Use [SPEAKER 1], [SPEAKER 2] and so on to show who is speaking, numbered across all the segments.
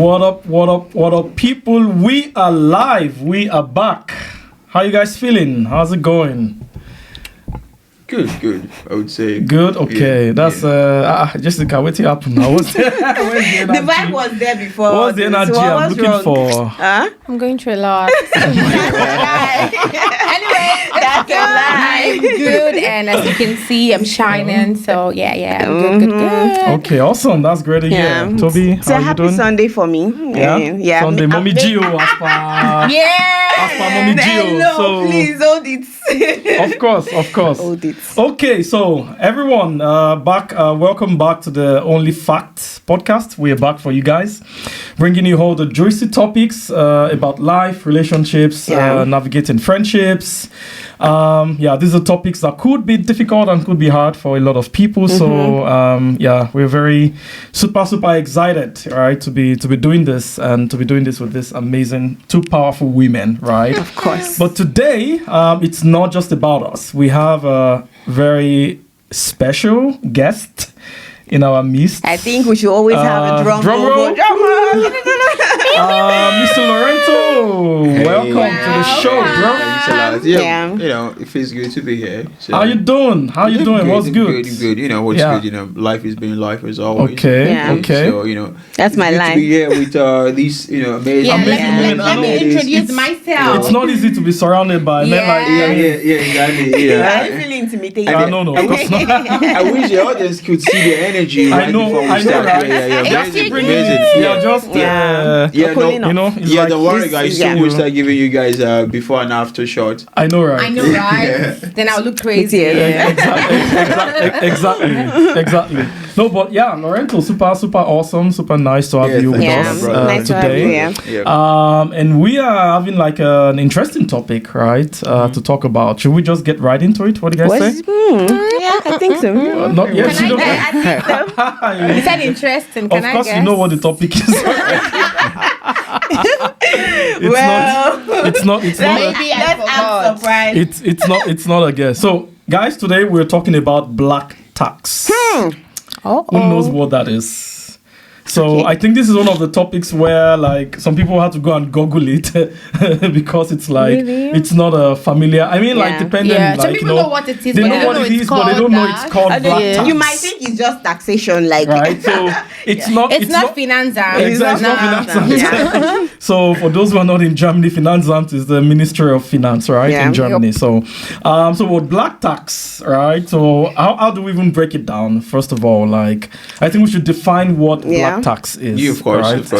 [SPEAKER 1] What up, people? We are live. We are back. How you guys feeling? How's it going?
[SPEAKER 2] Good. I would say.
[SPEAKER 1] Good. Okay,
[SPEAKER 2] yeah,
[SPEAKER 1] that's Jessica. What's happening now? Where's the
[SPEAKER 3] vibe was there before.
[SPEAKER 1] What's the energy I'm looking for?
[SPEAKER 4] I'm going through a lot.
[SPEAKER 3] Anyway, that's a lie.
[SPEAKER 4] I'm good, and as you can see, I'm shining. So yeah, I'm good.
[SPEAKER 1] Okay, awesome. That's great to hear. Tobi,
[SPEAKER 3] it's a happy
[SPEAKER 1] doing?
[SPEAKER 3] Sunday for me.
[SPEAKER 1] Yeah. Sunday, Mommy Gio, as per Mommy Gio.
[SPEAKER 3] No,
[SPEAKER 1] So
[SPEAKER 3] please hold it.
[SPEAKER 1] Of course.
[SPEAKER 3] Hold it.
[SPEAKER 1] Okay, so everyone, welcome back to the Onlyfacts Podcast. We are back for you guys, bringing you all the juicy topics about life, relationships, navigating friendships. These are topics that could be difficult and could be hard for a lot of people. So we're very super excited, right, to be doing this and to be doing this with this amazing two powerful women, right?
[SPEAKER 3] Of course.
[SPEAKER 1] But today, it's not just about us. We have a very special guest in our midst.
[SPEAKER 3] I think we should always have a drum roll.
[SPEAKER 1] Mr. Lorento, welcome to the show, bro.
[SPEAKER 2] Yeah, you know, it feels good to be here. So.
[SPEAKER 1] How you doing? What's good?
[SPEAKER 2] Good. You know, what's good? You know, life is being life as always.
[SPEAKER 1] Okay.
[SPEAKER 2] So, you know,
[SPEAKER 3] that's my life.
[SPEAKER 2] To be here with these, you know, amazing
[SPEAKER 1] women.
[SPEAKER 4] Let me introduce myself.
[SPEAKER 1] It's not easy to be surrounded by men like
[SPEAKER 2] exactly. Yeah.
[SPEAKER 3] Are you feeling intimidated?
[SPEAKER 1] No, of course not.
[SPEAKER 2] I wish the audience could see the energy.
[SPEAKER 1] I know,
[SPEAKER 2] right? Don't worry, guys. Soon we'll start giving you guys before and after shot.
[SPEAKER 1] I know, right?
[SPEAKER 4] Then I'll look crazy.
[SPEAKER 1] Exactly. No, but Lorento, super awesome, super nice to have you with us
[SPEAKER 3] nice
[SPEAKER 1] today.
[SPEAKER 3] To have you,
[SPEAKER 1] and we are having like an interesting topic, right, to talk about. Should we just get right into it? What do you guys say?
[SPEAKER 3] Yeah, I think so.
[SPEAKER 1] Not yet.
[SPEAKER 4] You said interesting. Can
[SPEAKER 1] of course,
[SPEAKER 4] I guess?
[SPEAKER 1] you know what the topic is. It's not.
[SPEAKER 3] I'm surprised.
[SPEAKER 1] It's not a guess. So, guys, today we're talking about black tax. Who knows what that is? So I think this is one of the topics where like some people have to go and Google it because it's like it's not a familiar. I mean, like depending. Like,
[SPEAKER 4] some people know what it is.
[SPEAKER 1] They know what it is, but they don't know it's called black tax.
[SPEAKER 3] You might think it's just taxation, like
[SPEAKER 1] right. So it's not.
[SPEAKER 4] It's not Finanzamt.
[SPEAKER 1] Exactly, it's not Finanzamt. So for those who are not in Germany, Finanzamt is the Ministry of Finance, right, in Germany. So, what black tax, right? So how do we even break it down? First of all, like I think we should define what black tax is.
[SPEAKER 2] Of course.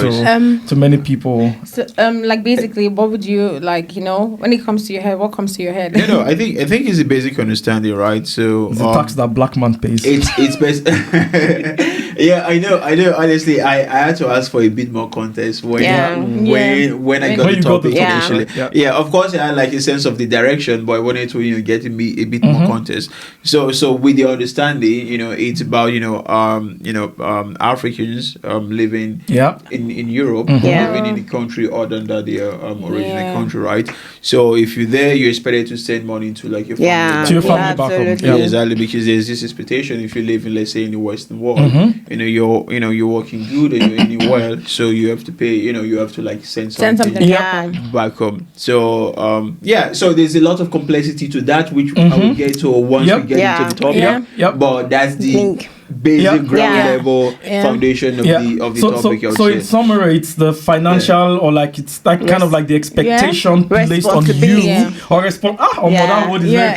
[SPEAKER 1] To many people.
[SPEAKER 4] So, like basically, what would you like? You know, when it comes to your head, what comes to your head?
[SPEAKER 2] I think it's a basic understanding, right? So
[SPEAKER 1] it's the tax that black man pays.
[SPEAKER 2] It's best. Yeah, I know. Honestly, I had to ask for a bit more context when I got the topic initially. Yeah, of course, I had like a sense of the direction, but I wanted to get me a bit more context. So with the understanding, it's about Africans living in Europe, living in the country other than their original country, right? So if you're there, you're expected to send money to like your family.
[SPEAKER 1] To your family back home.
[SPEAKER 2] Yeah, exactly, because there's this expectation if you live in, let's say, in the Western world, you're working good and you're earning well, so you have to pay. You have to like send something back home. So so there's a lot of complexity to that, which I will get to once we get into the topic. But that's the basic ground level foundation of the topic.
[SPEAKER 1] So in summary, it's the financial or like it's like kind of like the expectation placed on you or responsibility. I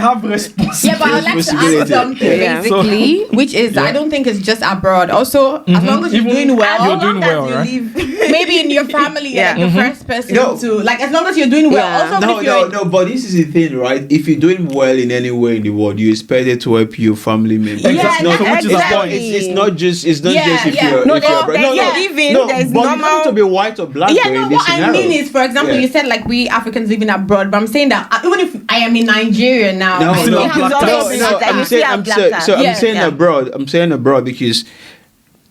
[SPEAKER 1] have responsibility.
[SPEAKER 4] Yeah, but I'd like to ask something basically, which is I don't think it's just abroad. Also, as long as you're doing well,
[SPEAKER 1] you're doing well, right?
[SPEAKER 4] Maybe in your family, you're like the first person to like. As long as you're doing well. Also,
[SPEAKER 2] no. But this is the thing, right? If you're doing well in any way in the world, you expect it to help your family members. It's not just if you're
[SPEAKER 3] there's
[SPEAKER 2] but you don't to be white or black.
[SPEAKER 4] What I mean is, for example, you said like we Africans living abroad, but I'm saying that even if I am in Nigeria now, I'm
[SPEAKER 2] saying abroad because,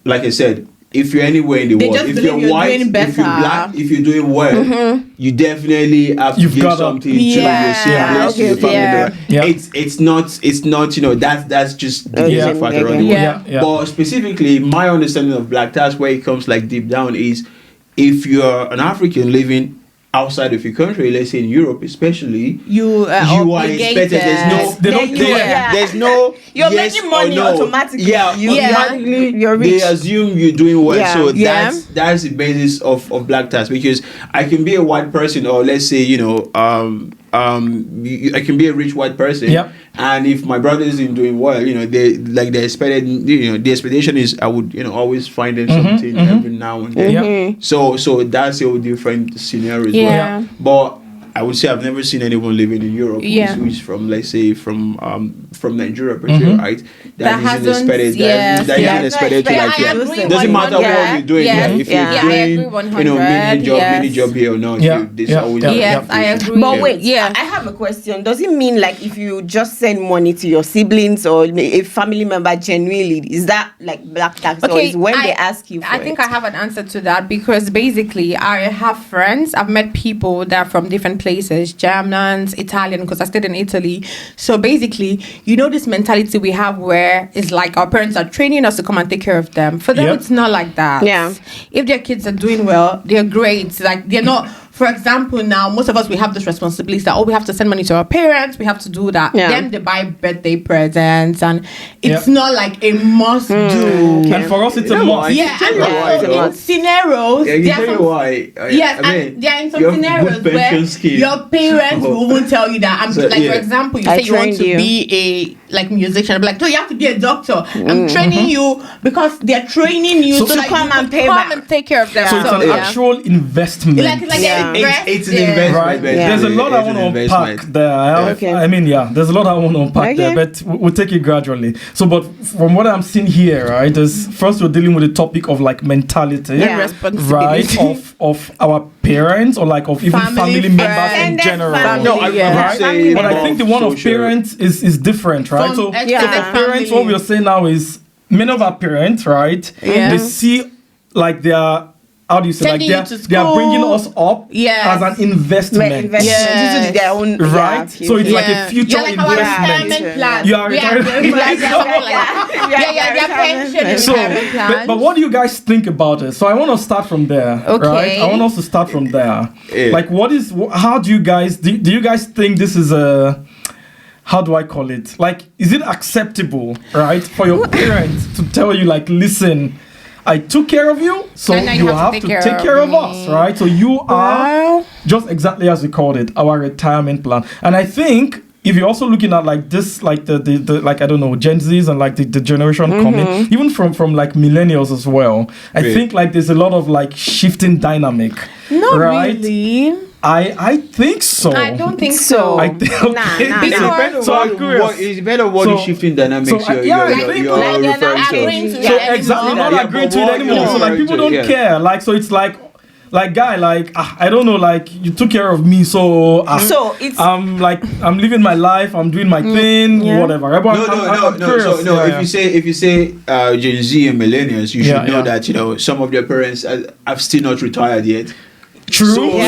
[SPEAKER 2] like I said, if you're anywhere in the world, if you're white, if you're black, if you're doing well, you definitely have to give something to your siblings, to your family. It's not, you know, that's just the basic factor on the world. But specifically, my understanding of black tax, where it comes like deep down, is if you're an African living outside of your country, let's say in Europe especially, you are expected. There's no
[SPEAKER 3] you're making money automatically.
[SPEAKER 2] Automatically they assume you're doing well. So that's the basis of black tax, because I can be a white person, or let's say, you know, I can be a rich white person, and if my brother isn't doing well, you know, the expectation is I would, you know, always find them something every now and then. So that's a different scenario as well. But I would say I've never seen anyone living in Europe who's from, let's say, from Nigeria, per se, right? That isn't expected to like, doesn't matter what you're doing. If you're doing, you know, mini job here or not, there's always.
[SPEAKER 4] I agree.
[SPEAKER 3] But wait, I have a question. Does it mean like if you just send money to your siblings or a family member genuinely, is that like black tax, or is when they ask you for
[SPEAKER 4] I think I have an answer to that, because basically I have friends, I've met people that are from different places, Germans, Italian, because I stayed in Italy. So basically, you know, this mentality we have where it's like our parents are training us to come and take care of them. For them, it's not like that. If their kids are doing well, they're great. Like, they're not. For example, now, most of us, we have this responsibility that, we have to send money to our parents, we have to do that. Then they buy birthday presents, and it's not like a must do.
[SPEAKER 1] And for us, it's a must.
[SPEAKER 4] In scenarios, and there are in some scenarios where your parents won't tell you that. For example, you say you want to be a musician. I'm like, no, you have to be a doctor. I'm training you because they're training you
[SPEAKER 3] to come and pay back
[SPEAKER 4] and take care of them.
[SPEAKER 1] So it's an actual investment.
[SPEAKER 2] It's an investment, right?
[SPEAKER 1] There's a lot I want to unpack there. There's a lot I want to unpack there, but we'll take it gradually. So, but from what I'm seeing here, right, is first we're dealing with the topic of like mentality, right, of our parents, or like of even family members in general. But I think the one of parents is different, right? So, for parents, what we're saying now is many of our parents, right, they see like they are, how do you say, like they are bringing us up as an investment.
[SPEAKER 3] Into their own,
[SPEAKER 1] right? So it's like a future investment. You are But what do you guys think about it? So I want to start from there, right? I want us to start from there. Like, how do you guys, do you guys think this is how do I call it? Like, is it acceptable, right, for your parents to tell you, like, listen, I took care of you, so you have to take care of us, right? So you are just exactly as we called it, our retirement plan. And I think if you're also looking at like this, like the like, I don't know, Gen Zs and like the generation coming, even from like millennials as well, I think like there's a lot of like shifting dynamic.
[SPEAKER 4] Not really.
[SPEAKER 1] I think so.
[SPEAKER 4] I don't think so.
[SPEAKER 1] I think
[SPEAKER 2] it's better what is shifting dynamics you're referring to.
[SPEAKER 1] So exactly, not agreeing to it anymore. So like people don't care. Like, so it's like guy, like I don't know, like you took care of me, so it's I'm living my life, I'm doing my thing, whatever.
[SPEAKER 2] No. If you say Gen Z and millennials, you should know that, you know, some of their parents have still not retired yet.
[SPEAKER 1] True.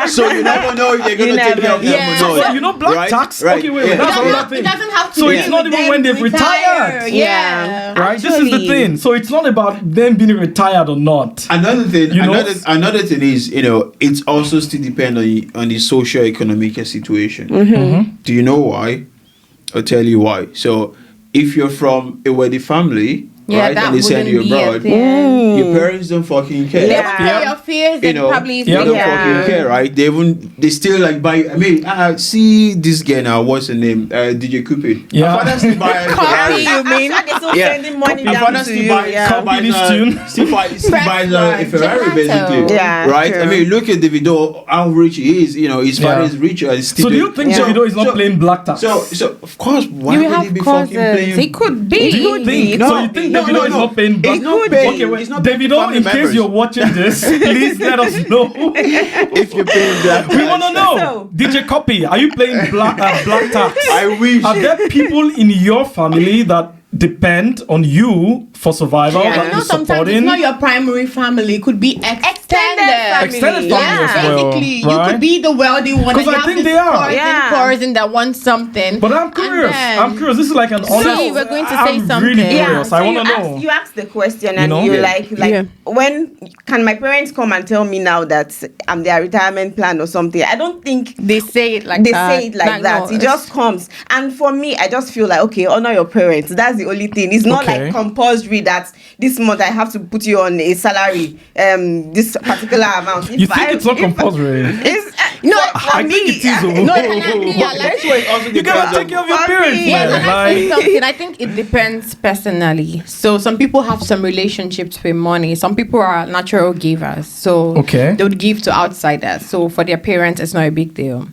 [SPEAKER 2] So you never know if they're going to take care of them or not.
[SPEAKER 1] So, you know, black tax. Okay, wait. That's another thing.
[SPEAKER 4] It doesn't have to.
[SPEAKER 1] So it's not even when they've retired. Right. This is the thing. So it's not about them being retired or not.
[SPEAKER 2] Another thing is, you know, it's also still depend on the socio-economic situation. Do you know why? I'll tell you why. So if you're from a wealthy family, right, and they send you abroad, your parents don't fucking care.
[SPEAKER 4] Your fears, they probably
[SPEAKER 2] don't fucking care, right? They still like buy. I mean, see this guy now. What's the name? DJ Cupid.
[SPEAKER 1] Yeah.
[SPEAKER 2] Father still buy a Ferrari.
[SPEAKER 3] You mean? Sending money down to you.
[SPEAKER 2] Still buys a Ferrari, basically. Right. True. I mean, look at Davido, how rich he is. You know, his father is richer. And still
[SPEAKER 1] so do you think Davido is not playing black tax?
[SPEAKER 2] So of course, why would he be fucking playing?
[SPEAKER 4] He could be.
[SPEAKER 1] Do you think? So you think Davido is not paying black? Okay, wait. Davido, in case you're watching this, please let us know
[SPEAKER 2] if you're paying black tax.
[SPEAKER 1] We want to know. DJ Copy, are you playing black tax?
[SPEAKER 2] I wish.
[SPEAKER 1] Are there people in your family that depend on you for survival.
[SPEAKER 4] And sometimes it's not your primary family. It could be extended
[SPEAKER 1] family as well.
[SPEAKER 4] Basically, you could be the wealthy one.
[SPEAKER 1] Because I think they are.
[SPEAKER 4] Cousin that wants something.
[SPEAKER 1] But I'm curious. This is like an honest.
[SPEAKER 4] We're going to say something.
[SPEAKER 1] Really curious. I want to know.
[SPEAKER 3] You asked the question, and you're like, when can my parents come and tell me now that I'm their retirement plan or something? I don't think
[SPEAKER 4] they say it like that.
[SPEAKER 3] No, it just comes. And for me, I just feel like, okay, honor your parents. That's the only thing. It's not like compulsory that this month I have to put you on a salary, this particular amount.
[SPEAKER 1] You think it's not compulsory? I think it is. You gotta take care of your parents.
[SPEAKER 4] I think it depends personally. So some people have some relationships with money. Some people are natural givers, so they would give to outsiders. So for their parents, it's not a big deal.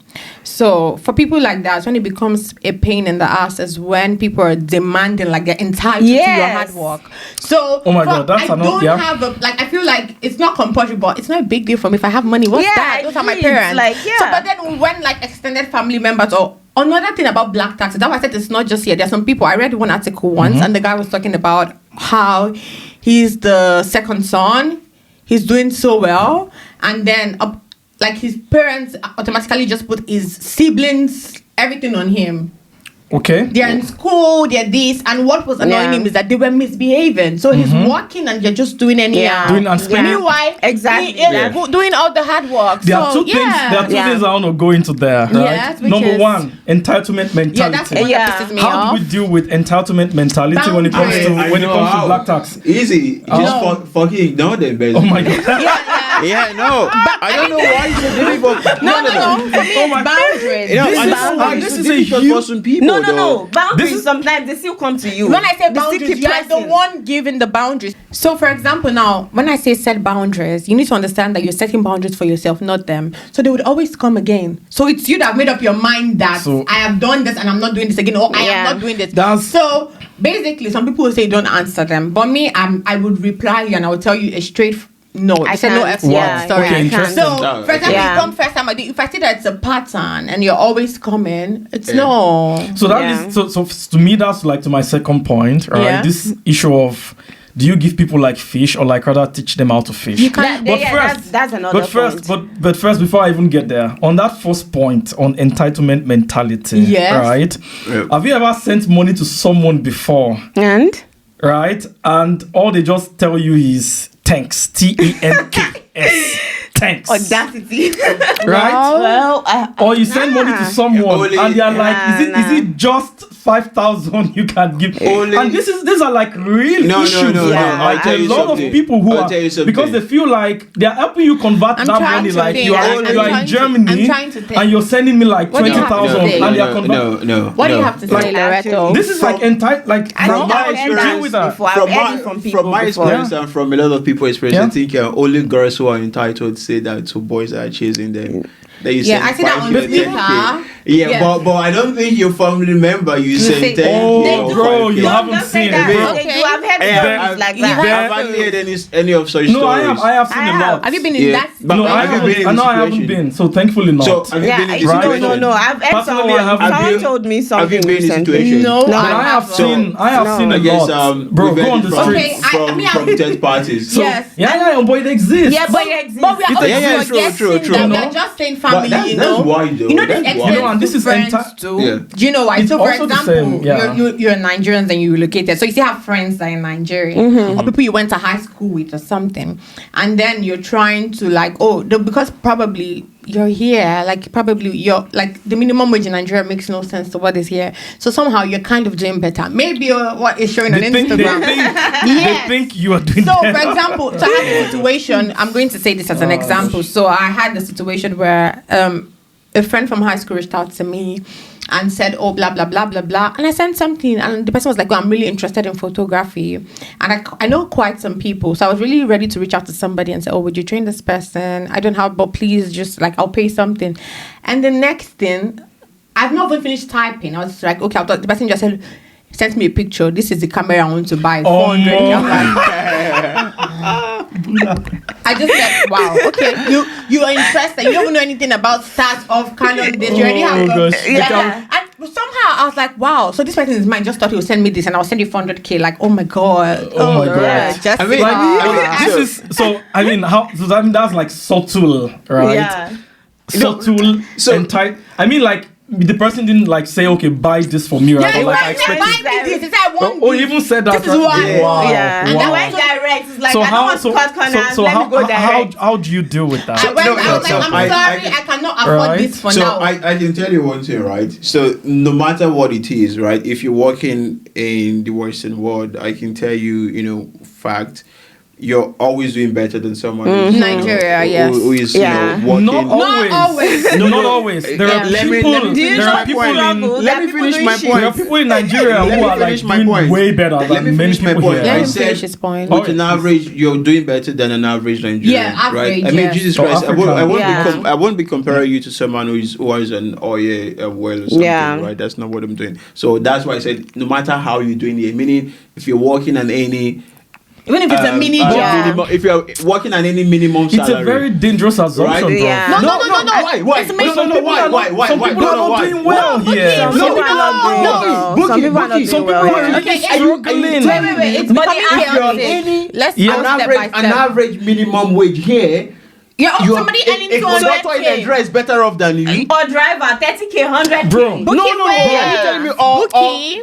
[SPEAKER 4] So for people like that, when it becomes a pain in the ass is when people are demanding, like they're entitled to your hard work. So
[SPEAKER 1] God, that's
[SPEAKER 4] I feel like it's not compulsory, but it's not a big deal for me. If I have money, what's that? Those are my parents. So but then when like extended family members or another thing about black taxes, that's why I said it's not just here. There's some people, I read one article once and the guy was talking about how he's the second son, he's doing so well, and then like his parents automatically just put his siblings, everything on him.
[SPEAKER 1] Okay.
[SPEAKER 4] They're in school, they're this, and what was annoying him is that they were misbehaving. So he's working and they're just doing anyhow.
[SPEAKER 1] Doing unspent.
[SPEAKER 4] Meanwhile, doing all the hard work.
[SPEAKER 1] There are two things I want to go into there. Right?
[SPEAKER 4] Yes,
[SPEAKER 1] Number one, entitlement mentality.
[SPEAKER 4] Yeah, that's what pisses me
[SPEAKER 1] How
[SPEAKER 4] off.
[SPEAKER 1] do we deal with entitlement mentality when it comes to black tax?
[SPEAKER 2] Easy. Just fucking ignore them, basically.
[SPEAKER 1] Oh my God.
[SPEAKER 2] I don't know why it's so difficult.
[SPEAKER 4] No. For me, boundaries.
[SPEAKER 2] This is a huge for some people.
[SPEAKER 3] No. Boundaries, sometimes they still come to you.
[SPEAKER 4] When I say boundaries, you are the one giving the boundaries. So, for example, now, when I say set boundaries, you need to understand that you're setting boundaries for yourself, not them. So they would always come again. So it's you that have made up your mind that I have done this and I'm not doing this again, or I am not doing this. So basically, some people will say don't answer them. But me, I would reply you and I will tell you a straight no. I said no F word. Sorry.
[SPEAKER 1] Okay, interesting.
[SPEAKER 4] So, for example, you come first time, if I see that it's a pattern and you're always coming, it's no.
[SPEAKER 1] So that is so to me, that's like to my second point, right?
[SPEAKER 4] Yeah.
[SPEAKER 1] This issue of do you give people like fish or like rather teach them how to fish?
[SPEAKER 4] You can't.
[SPEAKER 3] That's another point.
[SPEAKER 1] But first, before I even get there, on that first point on entitlement mentality, right? Yep. Have you ever sent money to someone before?
[SPEAKER 3] And?
[SPEAKER 1] Right? And all they just tell you is thanks. TENKS. Thanks.
[SPEAKER 3] Audacity.
[SPEAKER 1] Right? Or you send money to someone and they're like, is it just 5,000 you can give? And these are like real issues. Like a lot of people who are, because they feel like they're helping you convert that money. Like you are in Germany and you're sending me like 20,000 and they're converting.
[SPEAKER 2] No.
[SPEAKER 4] What do you have to say, Lorento?
[SPEAKER 1] This is like
[SPEAKER 2] from my experience, from my experience and from a lot of people's experience, I think only girls who are entitled say that to boys that are chasing them.
[SPEAKER 4] I see that on Twitter.
[SPEAKER 2] But I don't think your family member you say
[SPEAKER 1] bro, you haven't seen it.
[SPEAKER 3] Okay. You have heard like that.
[SPEAKER 2] I haven't heard any of such stories.
[SPEAKER 1] No, I have seen a lot.
[SPEAKER 4] Have you been in that?
[SPEAKER 1] No, I haven't been. So thankfully not.
[SPEAKER 2] So have you been in this situation?
[SPEAKER 3] No. I've heard someone told me something.
[SPEAKER 2] Have you been in this situation?
[SPEAKER 3] No,
[SPEAKER 1] I have seen a lot. Bro, go on the streets.
[SPEAKER 2] From third parties.
[SPEAKER 4] Yes.
[SPEAKER 1] Yeah, but it exists.
[SPEAKER 4] Yeah, but it exists. But we are
[SPEAKER 2] true.
[SPEAKER 4] We are just saying family,
[SPEAKER 2] That's why though.
[SPEAKER 4] You know this
[SPEAKER 1] and this is
[SPEAKER 4] friends too. Yeah. Do you know why? So for example, you're Nigerians and you relocated. So you still have friends that are in Nigeria or people you went to high school with or something, and then you're trying to like because probably you're here, like probably you're like the minimum wage in Nigeria makes no sense to what is here. So somehow you're kind of doing better. Maybe what is showing on Instagram.
[SPEAKER 1] They think you are doing
[SPEAKER 4] so
[SPEAKER 1] better.
[SPEAKER 4] For example, to have a situation, I'm going to say this as an example. So I had a situation where a friend from high school reached out to me and said, blah, blah, blah, blah, blah. And I sent something and the person was like, I'm really interested in photography. And I know quite some people. So I was really ready to reach out to somebody and say, would you train this person? I don't have, but please just like, I'll pay something. And the next thing, I've not even finished typing. I was like, okay, the person just sent me a picture. This is the camera I want to buy. 400. I just said, wow, okay, you are interested. You don't know anything about start of Canon. You already have somehow I was like, wow. So this person is mine. Just thought he would send me this, and I'll send you 400K. Like, oh my god.
[SPEAKER 1] Oh my god.
[SPEAKER 4] Just
[SPEAKER 2] I mean,
[SPEAKER 1] this is so. I mean, that's like subtle, right?
[SPEAKER 3] Yeah.
[SPEAKER 1] Subtle and tight. I mean, like. The person didn't like say, okay, buy this for me, right?
[SPEAKER 4] Yeah,
[SPEAKER 1] Or, like,
[SPEAKER 4] I expect this. He said, I want
[SPEAKER 1] he even said that.
[SPEAKER 4] This is why.
[SPEAKER 1] Wow.
[SPEAKER 3] Yeah. And
[SPEAKER 1] Wow.
[SPEAKER 3] then when direct, it's like,
[SPEAKER 1] So
[SPEAKER 3] I don't want to cut corners, let me go direct.
[SPEAKER 1] How do you deal with that?
[SPEAKER 4] I was like, I'm sorry, I cannot afford this for now.
[SPEAKER 2] So I can tell you one thing, right? So no matter what it is, right? If you're working in the Western world, I can tell you, fact, you're always doing better than someone who's,
[SPEAKER 4] Nigeria,
[SPEAKER 2] who is
[SPEAKER 1] Not
[SPEAKER 2] working.
[SPEAKER 1] always. Not always. There are people. There are people in.
[SPEAKER 2] Let me finish my point.
[SPEAKER 1] There are people in Nigeria who are like doing way better than many people here.
[SPEAKER 4] Let
[SPEAKER 2] I
[SPEAKER 4] him
[SPEAKER 2] said,
[SPEAKER 4] finish his point.
[SPEAKER 2] with an average, you're doing better than an average Nigerian.
[SPEAKER 4] Yeah, average,
[SPEAKER 2] right? I mean,
[SPEAKER 4] yeah.
[SPEAKER 2] Jesus
[SPEAKER 1] So
[SPEAKER 2] Christ,
[SPEAKER 1] Africa.
[SPEAKER 2] I won't be comparing you to someone who has an oil well or something, right? That's not what I'm doing. So that's why I said, no matter how you're doing it, meaning if you're working on any.
[SPEAKER 4] Even if it's a mini job.
[SPEAKER 2] If you're working on any minimum salary.
[SPEAKER 1] It's a very dangerous assumption,
[SPEAKER 2] Right?
[SPEAKER 1] bro.
[SPEAKER 3] Yeah.
[SPEAKER 4] No.
[SPEAKER 2] Why?
[SPEAKER 4] It's amazing.
[SPEAKER 2] Why?
[SPEAKER 1] Some people are not doing well here.
[SPEAKER 3] Some people are not doing well.
[SPEAKER 1] Some people are
[SPEAKER 4] Okay,
[SPEAKER 1] struggling.
[SPEAKER 4] wait. It's becoming chaotic. Let's
[SPEAKER 2] an average minimum wage here.
[SPEAKER 4] Yeah, somebody earning
[SPEAKER 2] a conductor in a dress better off than you.
[SPEAKER 3] Or driver, 30K, 100K.
[SPEAKER 1] Bro.
[SPEAKER 2] No, bro. Are you telling me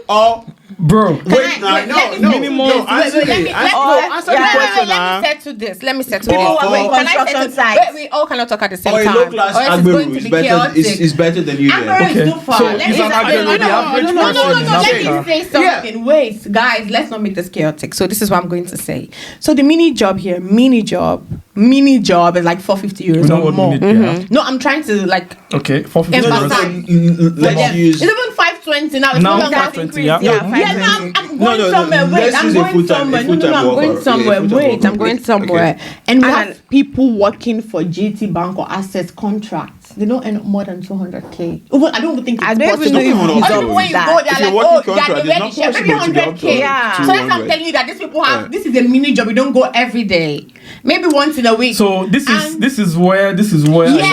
[SPEAKER 2] all?
[SPEAKER 1] Bro,
[SPEAKER 2] Wait, no. Answer the question.
[SPEAKER 4] Let me settle this. Let me settle
[SPEAKER 3] People
[SPEAKER 4] this.
[SPEAKER 3] who are on construction sites.
[SPEAKER 4] Wait, we all cannot talk at the same
[SPEAKER 2] Or a
[SPEAKER 4] time.
[SPEAKER 2] low class
[SPEAKER 4] Or it's going to be chaotic.
[SPEAKER 2] is better than you.
[SPEAKER 4] Agbero is too far.
[SPEAKER 1] So
[SPEAKER 4] Let
[SPEAKER 1] is
[SPEAKER 4] me
[SPEAKER 1] an
[SPEAKER 4] say-
[SPEAKER 1] Agbero the average person in
[SPEAKER 4] Let me
[SPEAKER 1] Africa?
[SPEAKER 4] say something. Wait, guys, let's not make this chaotic. So this is what I'm going to say. So the mini job here, mini job is like 450 euros
[SPEAKER 1] We know
[SPEAKER 4] or
[SPEAKER 1] what
[SPEAKER 4] more.
[SPEAKER 1] we need, yeah.
[SPEAKER 4] No, I'm trying to like
[SPEAKER 1] Okay, 450
[SPEAKER 4] emphasize.
[SPEAKER 1] euros.
[SPEAKER 2] Let's use.
[SPEAKER 4] It's even 520 now. It's
[SPEAKER 1] Now
[SPEAKER 4] no longer
[SPEAKER 1] 520, yeah.
[SPEAKER 3] Yeah,
[SPEAKER 4] Yeah, I'm
[SPEAKER 2] No,
[SPEAKER 4] going somewhere. Wait,
[SPEAKER 2] let's
[SPEAKER 4] I'm
[SPEAKER 2] use a
[SPEAKER 4] going
[SPEAKER 2] full-time-
[SPEAKER 4] somewhere.
[SPEAKER 2] a
[SPEAKER 4] No,
[SPEAKER 2] full-time
[SPEAKER 4] I'm
[SPEAKER 2] worker.
[SPEAKER 4] going somewhere.
[SPEAKER 2] Yeah, full-time
[SPEAKER 4] Wait,
[SPEAKER 2] worker.
[SPEAKER 4] I'm going
[SPEAKER 2] Okay.
[SPEAKER 4] somewhere. And we
[SPEAKER 3] And-
[SPEAKER 4] have people working for GT Bank or Access contracts. They don't earn more than 200K. I don't even think it's
[SPEAKER 3] I don't
[SPEAKER 4] possible.
[SPEAKER 3] even know if
[SPEAKER 2] Don't
[SPEAKER 3] it's
[SPEAKER 2] even
[SPEAKER 3] up
[SPEAKER 4] When you
[SPEAKER 3] that.
[SPEAKER 4] go,
[SPEAKER 2] If
[SPEAKER 4] they're
[SPEAKER 2] you're
[SPEAKER 4] like,
[SPEAKER 2] working
[SPEAKER 4] oh,
[SPEAKER 2] contract,
[SPEAKER 4] they're
[SPEAKER 2] it's
[SPEAKER 4] very
[SPEAKER 2] not
[SPEAKER 4] share, maybe
[SPEAKER 2] possible to get up to
[SPEAKER 4] 100K.
[SPEAKER 3] Yeah.
[SPEAKER 4] So that's what I'm
[SPEAKER 2] 200.
[SPEAKER 4] telling you that these people have. This is a mini job. You don't go every day. Maybe once in a week.
[SPEAKER 1] So this is where I
[SPEAKER 4] Yes.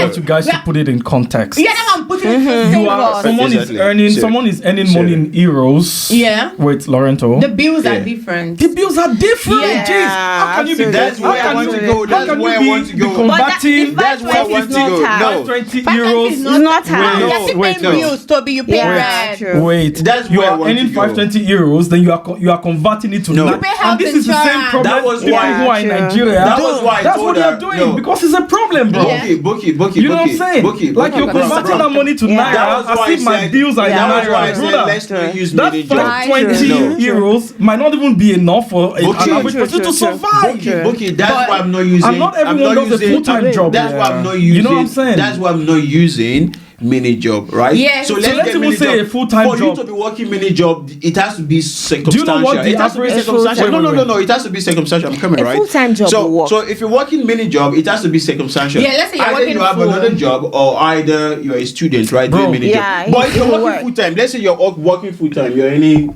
[SPEAKER 1] want you guys to put it in context.
[SPEAKER 4] Yeah, that's what I'm putting it
[SPEAKER 1] You are someone
[SPEAKER 2] Exactly.
[SPEAKER 1] someone is earning money in euros.
[SPEAKER 4] Yeah.
[SPEAKER 1] With Lorento.
[SPEAKER 4] The bills are
[SPEAKER 2] Yeah.
[SPEAKER 4] different.
[SPEAKER 1] The bills are different.
[SPEAKER 4] Yeah,
[SPEAKER 1] Jeez. How can you be?
[SPEAKER 2] That's
[SPEAKER 1] how
[SPEAKER 2] where I
[SPEAKER 1] can
[SPEAKER 2] want
[SPEAKER 1] you-
[SPEAKER 2] to go.
[SPEAKER 1] how
[SPEAKER 2] That's
[SPEAKER 1] can you
[SPEAKER 2] where I
[SPEAKER 1] be-
[SPEAKER 2] want to
[SPEAKER 1] be
[SPEAKER 2] go.
[SPEAKER 1] converting
[SPEAKER 2] That's where I want to go. No.
[SPEAKER 1] 20
[SPEAKER 4] 520
[SPEAKER 1] euros.
[SPEAKER 4] is
[SPEAKER 3] It's not hard.
[SPEAKER 4] You have to pay
[SPEAKER 1] wait,
[SPEAKER 4] bills, Toby. You pay
[SPEAKER 3] Yeah,
[SPEAKER 4] rent.
[SPEAKER 3] true.
[SPEAKER 1] Wait,
[SPEAKER 2] That's
[SPEAKER 1] you
[SPEAKER 2] where I
[SPEAKER 1] are
[SPEAKER 2] want
[SPEAKER 1] earning
[SPEAKER 2] to go.
[SPEAKER 1] 520 euros, then you are converting it to
[SPEAKER 2] No.
[SPEAKER 1] na-
[SPEAKER 2] You
[SPEAKER 4] pay health
[SPEAKER 1] and this is the same
[SPEAKER 4] insurance.
[SPEAKER 1] problem.
[SPEAKER 2] That was
[SPEAKER 1] people
[SPEAKER 2] why-
[SPEAKER 1] who are in
[SPEAKER 3] True.
[SPEAKER 1] Nigeria.
[SPEAKER 2] That was why I
[SPEAKER 1] That's
[SPEAKER 2] told
[SPEAKER 1] what they
[SPEAKER 2] her,
[SPEAKER 1] are doing
[SPEAKER 2] no.
[SPEAKER 1] because it's a problem, bro.
[SPEAKER 4] Yeah.
[SPEAKER 2] Bukky.
[SPEAKER 1] You know what I'm saying? like you're
[SPEAKER 4] bro,
[SPEAKER 1] converting that money to
[SPEAKER 3] Yeah.
[SPEAKER 1] naira.
[SPEAKER 2] That was
[SPEAKER 1] I
[SPEAKER 2] why
[SPEAKER 1] see
[SPEAKER 2] I
[SPEAKER 1] my
[SPEAKER 2] said-
[SPEAKER 1] bills are in
[SPEAKER 2] That was why I
[SPEAKER 1] naira,
[SPEAKER 2] said
[SPEAKER 1] brother.
[SPEAKER 2] let's not use
[SPEAKER 1] That
[SPEAKER 2] mini job.
[SPEAKER 1] 520
[SPEAKER 2] No.
[SPEAKER 1] euros might not even be enough for an
[SPEAKER 2] Bukky.
[SPEAKER 1] average person to survive.
[SPEAKER 2] Bukky, that's
[SPEAKER 4] But-
[SPEAKER 2] why I'm not using.
[SPEAKER 1] And not everyone does a
[SPEAKER 2] using-
[SPEAKER 1] full-time job,
[SPEAKER 2] That's why
[SPEAKER 1] yeah.
[SPEAKER 2] I'm not using.
[SPEAKER 1] You know what I'm saying?
[SPEAKER 2] That's why I'm not using mini job, right?
[SPEAKER 4] Yes. So
[SPEAKER 2] let's
[SPEAKER 1] let's
[SPEAKER 2] get
[SPEAKER 1] even
[SPEAKER 2] mini
[SPEAKER 1] say
[SPEAKER 2] job.
[SPEAKER 1] a full-time
[SPEAKER 2] For
[SPEAKER 1] job.
[SPEAKER 2] you to be working mini job, it has to be circumstantial.
[SPEAKER 1] Do you know what the
[SPEAKER 2] it has to be
[SPEAKER 1] average
[SPEAKER 2] circumstantial.
[SPEAKER 1] full-time-
[SPEAKER 2] No. It has to be circumstantial. I'm coming,
[SPEAKER 3] A
[SPEAKER 2] right?
[SPEAKER 3] full-time job
[SPEAKER 2] So,
[SPEAKER 3] will work.
[SPEAKER 2] so if you're working mini job, it has to be circumstantial.
[SPEAKER 4] Yeah, let's say you're
[SPEAKER 2] either
[SPEAKER 4] working
[SPEAKER 2] you have
[SPEAKER 4] full-
[SPEAKER 2] another job, or either you're a student, right?
[SPEAKER 1] Bro.
[SPEAKER 2] Doing mini
[SPEAKER 3] Yeah,
[SPEAKER 2] job. But if
[SPEAKER 3] it
[SPEAKER 2] you're
[SPEAKER 3] will
[SPEAKER 2] working
[SPEAKER 3] work.
[SPEAKER 2] full time, let's say you're working full time, you're earning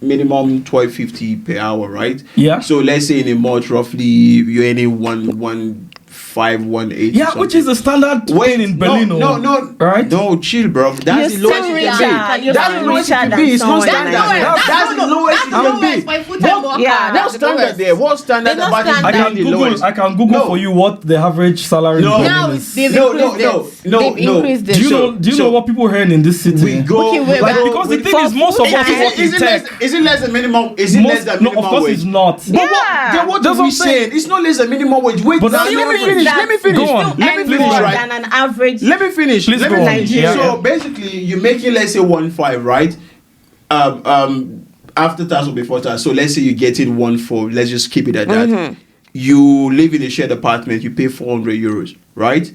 [SPEAKER 2] minimum 12.50 per hour, right?
[SPEAKER 1] Yeah.
[SPEAKER 2] So let's say in a month, roughly you're earning 1.518.
[SPEAKER 1] Yeah, which is the standard thing in Berlin.
[SPEAKER 2] No,
[SPEAKER 1] right?
[SPEAKER 2] No, chill, bro. That's the
[SPEAKER 3] You're
[SPEAKER 2] lowest
[SPEAKER 3] still
[SPEAKER 2] it
[SPEAKER 3] richer.
[SPEAKER 2] can be.
[SPEAKER 3] You're
[SPEAKER 2] That's
[SPEAKER 3] still
[SPEAKER 2] the lowest it
[SPEAKER 3] richer
[SPEAKER 2] can be.
[SPEAKER 3] than
[SPEAKER 2] It's not
[SPEAKER 3] someone in
[SPEAKER 2] standard.
[SPEAKER 3] Nigeria.
[SPEAKER 2] That's the lowest it can be.
[SPEAKER 4] That's
[SPEAKER 2] No standard there. What standard
[SPEAKER 4] There's no
[SPEAKER 2] about it?
[SPEAKER 4] standard.
[SPEAKER 1] I can Google
[SPEAKER 2] No.
[SPEAKER 1] for you what the average salary
[SPEAKER 2] No.
[SPEAKER 1] in
[SPEAKER 4] Now
[SPEAKER 1] Berlin is.
[SPEAKER 4] they've
[SPEAKER 2] No,
[SPEAKER 4] increased it.
[SPEAKER 2] no,
[SPEAKER 4] They've
[SPEAKER 2] no.
[SPEAKER 4] increased
[SPEAKER 1] Do
[SPEAKER 4] it.
[SPEAKER 1] you know
[SPEAKER 2] So-
[SPEAKER 1] what people earn in this city?
[SPEAKER 2] We go.
[SPEAKER 4] Okay, wait,
[SPEAKER 1] Like,
[SPEAKER 4] but-
[SPEAKER 1] because the thing is, most of us work in tech.
[SPEAKER 2] Is it less than minimum? Is it less than
[SPEAKER 1] No,
[SPEAKER 2] minimum
[SPEAKER 1] of course
[SPEAKER 2] wage?
[SPEAKER 1] it's not.
[SPEAKER 2] But what
[SPEAKER 1] That's
[SPEAKER 2] are
[SPEAKER 1] what
[SPEAKER 2] we
[SPEAKER 1] I'm saying.
[SPEAKER 2] saying? It's not less than minimum wage. Wait,
[SPEAKER 1] But
[SPEAKER 2] now,
[SPEAKER 1] that's
[SPEAKER 2] let me
[SPEAKER 1] the
[SPEAKER 2] finish.
[SPEAKER 1] difference.
[SPEAKER 2] Let me finish.
[SPEAKER 1] Go on.
[SPEAKER 2] Let me
[SPEAKER 3] Earn
[SPEAKER 2] finish,
[SPEAKER 3] more
[SPEAKER 2] right?
[SPEAKER 3] than an average.
[SPEAKER 2] Let me finish.
[SPEAKER 1] Please
[SPEAKER 2] Let
[SPEAKER 1] go
[SPEAKER 2] me
[SPEAKER 1] on.
[SPEAKER 2] finish.
[SPEAKER 1] Yeah.
[SPEAKER 2] So basically, you're making, let's say, 1.5, right? After tax or before tax. So let's say you're getting 1.4. Let's just keep it at that. You live in a shared apartment. You pay 400 euros, right?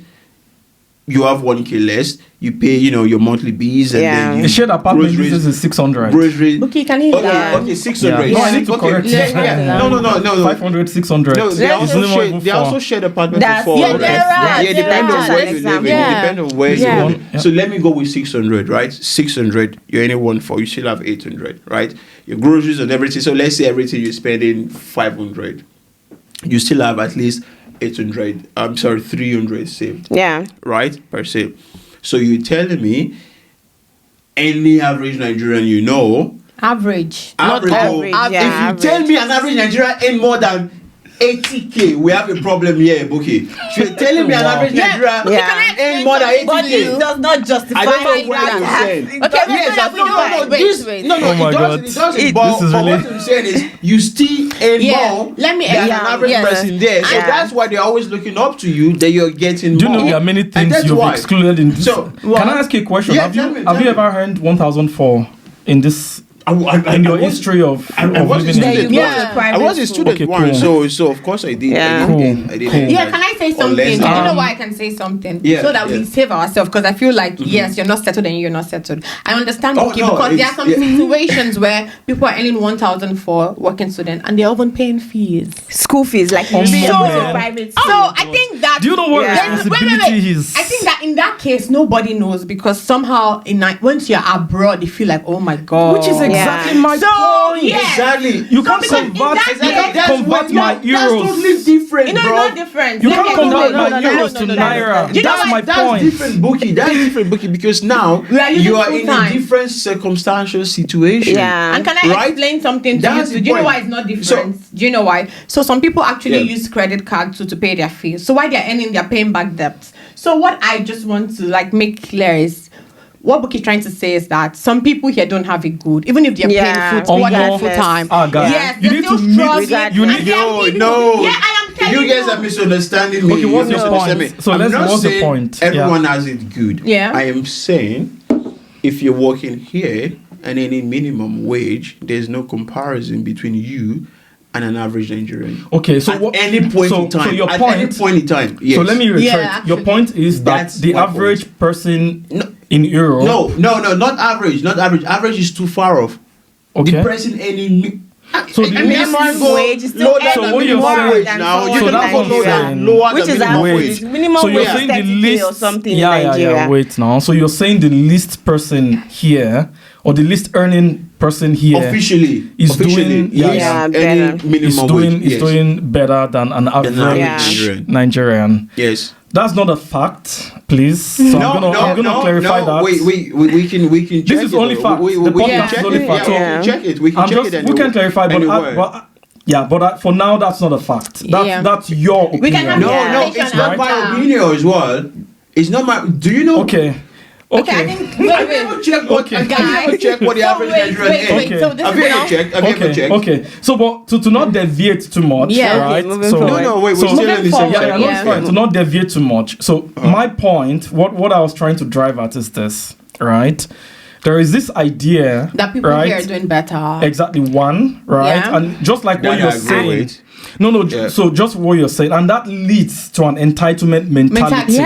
[SPEAKER 2] You have 1K less. You pay, your monthly bills and then you
[SPEAKER 1] The shared apartment
[SPEAKER 2] groceries-
[SPEAKER 1] this is 600.
[SPEAKER 2] Groceries.
[SPEAKER 4] Bukky, can you hear that?
[SPEAKER 2] Okay, 600.
[SPEAKER 1] Yeah. No, I need to
[SPEAKER 2] Okay,
[SPEAKER 1] correct
[SPEAKER 2] yeah,
[SPEAKER 1] you.
[SPEAKER 2] yeah. No.
[SPEAKER 1] 500, 600.
[SPEAKER 2] No, they
[SPEAKER 1] It's
[SPEAKER 2] also
[SPEAKER 1] not
[SPEAKER 2] share.
[SPEAKER 1] even
[SPEAKER 2] They
[SPEAKER 1] four.
[SPEAKER 2] also share the apartment
[SPEAKER 3] That's-
[SPEAKER 2] for
[SPEAKER 3] yeah,
[SPEAKER 2] 400.
[SPEAKER 3] there are,
[SPEAKER 2] Yeah, depend
[SPEAKER 3] there
[SPEAKER 2] on
[SPEAKER 3] are.
[SPEAKER 2] where you live.
[SPEAKER 3] Yeah.
[SPEAKER 2] Depend on where
[SPEAKER 3] Yeah.
[SPEAKER 2] you live.
[SPEAKER 1] Yeah.
[SPEAKER 2] So let me go with 600, right? 600. You're only 1.4. You still have 800, right? Your groceries and everything. So let's say everything you're spending 500. You still have at least 800. 300 saved.
[SPEAKER 3] Yeah.
[SPEAKER 2] Right, per se. So you're telling me any average Nigerian you know.
[SPEAKER 4] Average.
[SPEAKER 3] Not average.
[SPEAKER 2] If you tell me an average Nigerian ain't more than 80k, we have a problem here, Bukky. If you're telling me an average Nigerian ain't more than 80k,
[SPEAKER 3] but it does not justify.
[SPEAKER 2] I don't know what you're saying.
[SPEAKER 3] Okay,
[SPEAKER 4] wait.
[SPEAKER 2] It doesn't. But what I'm saying is, you still earn more than an average person there. So that's why they're always looking up to you. That you're getting more.
[SPEAKER 1] Do you know there are many things you've excluded in this? So, can I ask you a question? Have you ever earned 1,004 in this? In your history of living in
[SPEAKER 2] I was a student once, so of course I did.
[SPEAKER 3] Yeah,
[SPEAKER 2] I did.
[SPEAKER 4] Can I say something? Do you know why I can say something? So that we save ourselves, because I feel like yes, you're not settled and you're not settled. I understand because there are some situations where people are earning 1,004 working student and they're even paying fees,
[SPEAKER 3] school fees, like private.
[SPEAKER 4] So I think that.
[SPEAKER 1] Do you know what responsibility is?
[SPEAKER 4] I think that in that case nobody knows, because somehow once you're abroad, they feel like, oh my god,
[SPEAKER 1] which is exactly my point.
[SPEAKER 2] Exactly.
[SPEAKER 1] You can't convert my euros.
[SPEAKER 2] That's totally different,
[SPEAKER 4] bro. Not different.
[SPEAKER 1] You can't convert my euros to naira. That's my point.
[SPEAKER 2] That's different, Bukky, because now you are in a different circumstantial situation.
[SPEAKER 3] Yeah.
[SPEAKER 4] And can I explain something to you? Do you know why it's not different? Do you know why? So some people actually use credit cards to pay their fees. So while they're earning, they're paying back debts. So what I just want to make clear is, what Bukky is trying to say is that some people here don't have it good, even if they're paying full time.
[SPEAKER 1] Yes, you need to meet.
[SPEAKER 2] No.
[SPEAKER 4] Yeah, I am telling you.
[SPEAKER 2] You guys are misunderstanding me.
[SPEAKER 1] Okay, what's your point? So what's your point?
[SPEAKER 2] Everyone has it good.
[SPEAKER 4] Yeah.
[SPEAKER 2] I am saying, if you're working here and any minimum wage, there's no comparison between you and an average Nigerian.
[SPEAKER 1] Okay, so
[SPEAKER 2] at any point in time.
[SPEAKER 1] So your
[SPEAKER 2] at
[SPEAKER 1] point,
[SPEAKER 2] any point in time. Yes.
[SPEAKER 1] So let me retract. Your point is that the average person in Europe.
[SPEAKER 2] No, not average. Not average. Average is too far off.
[SPEAKER 1] Okay.
[SPEAKER 2] The person earning.
[SPEAKER 1] So the
[SPEAKER 3] minimum wage is still
[SPEAKER 1] what you're saying
[SPEAKER 2] now.
[SPEAKER 1] So that's what I'm saying.
[SPEAKER 3] Which is average. Minimum wage is 30K or something in Nigeria.
[SPEAKER 1] Yeah. Wait now. So you're saying the least person here, or the least earning person here,
[SPEAKER 2] officially
[SPEAKER 1] is doing better than an average Nigerian.
[SPEAKER 2] Yes.
[SPEAKER 1] That's not a fact, please. So I'm gonna clarify that.
[SPEAKER 2] Wait, we can check.
[SPEAKER 1] This is only fact. The podcast is only fact.
[SPEAKER 2] We can check it. We can check it.
[SPEAKER 1] We can clarify, but for now, that's not a fact. That's your opinion.
[SPEAKER 4] We can have
[SPEAKER 2] no, it's not my opinion as well. It's not my. Do you know?
[SPEAKER 1] Okay.
[SPEAKER 4] Okay, I think
[SPEAKER 2] Have you ever checked what the average Nigerian is?
[SPEAKER 4] So this
[SPEAKER 2] Have you ever checked?
[SPEAKER 1] Okay. So, but to not deviate too much, right?
[SPEAKER 2] So wait, we're still in the same
[SPEAKER 1] section. It's fine. To not deviate too much. So, my point, what I was trying to drive at is this, right? There is this idea
[SPEAKER 4] that people here are doing better.
[SPEAKER 1] Exactly, one, right? Yeah. And just like what you're saying. So just what you're saying, and that leads to an entitlement mentality.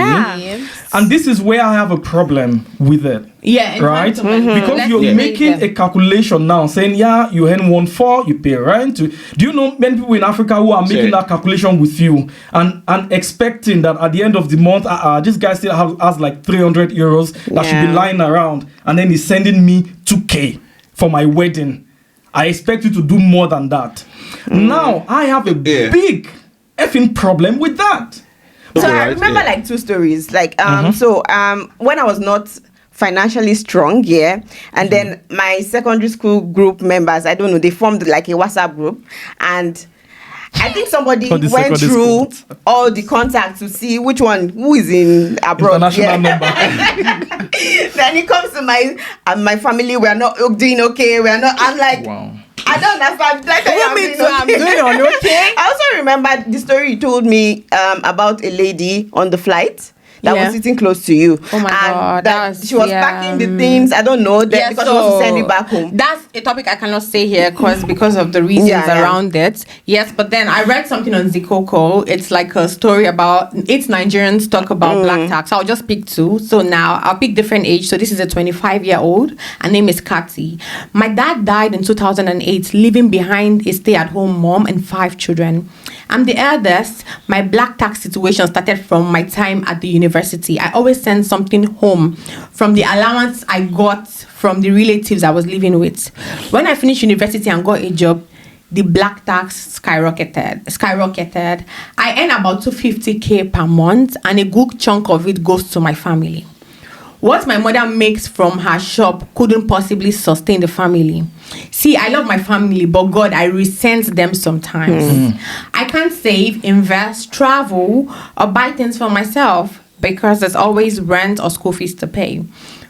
[SPEAKER 1] And this is where I have a problem with it.
[SPEAKER 4] Yeah,
[SPEAKER 1] right? Because you're making a calculation now, saying, you earn 1.4, you pay rent. Do you know many people in Africa who are making that calculation with you and expecting that at the end of the month, this guy still has like 300 euros that should be lying around, and then he's sending me 2K for my wedding. I expect you to do more than that. Now, I have a big effing problem with that.
[SPEAKER 3] So I remember like two stories. Like, when I was not financially strong, and then my secondary school group members, I don't know, they formed like a WhatsApp group, and I think somebody went through all the contacts to see who is in abroad.
[SPEAKER 1] International number.
[SPEAKER 3] Then it comes to my family. We are not doing okay. We are not. I'm like, wow. I don't understand. I'm doing okay. I also remember the story you told me about a lady on the flight that was sitting close to you.
[SPEAKER 4] Oh my God.
[SPEAKER 3] That she was packing the things. I don't know. Because she wants to send it back home.
[SPEAKER 4] That's a topic I cannot say here because of the reasons around it. Yes, but then I read something on Zikoko. It's like a story about 8 Nigerians talk about black tax. I'll just pick 2. So now I'll pick different age. So this is a 25-year-old. Her name is Kati. My dad died in 2008, leaving behind a stay-at-home mom and 5 children. I'm the eldest. My black tax situation started from my time at the university. I always sent something home from the allowance I got from the relatives I was living with. When I finished university and got a job, the black tax skyrocketed. I earn about 250K per month, and a good chunk of it goes to my family. what my mother makes from her shop couldn't possibly sustain the family. See, I love my family, but God, I resent them sometimes. I can't save, invest, travel, or buy things for myself because there's always rent or school fees to pay.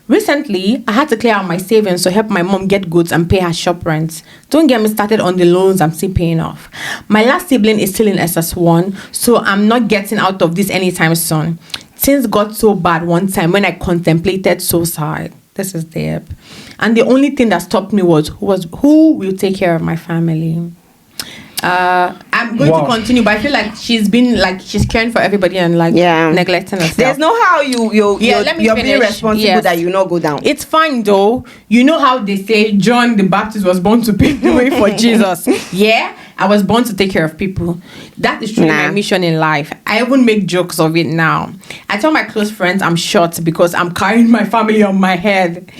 [SPEAKER 4] Recently, I had to clear out my savings to help my mom get goods and pay her shop rent. Don't get me started on the loans I'm still paying off. My last sibling is still in SS1, so I'm not getting out of this anytime soon. Things got so bad one time when I contemplated suicide. This is deep. And the only thing that stopped me was who will take care of my family? I'm going to continue, but I feel like she's caring for everybody and neglecting herself.
[SPEAKER 3] There's no how you're being responsible that you not go down.
[SPEAKER 4] It's fine though. You know how they say John the Baptist was born to pave the way for Jesus. Yeah, I was born to take care of people. That is truly my mission in life. I even make jokes of it now. I tell my close friends I'm short because I'm carrying my family on my head.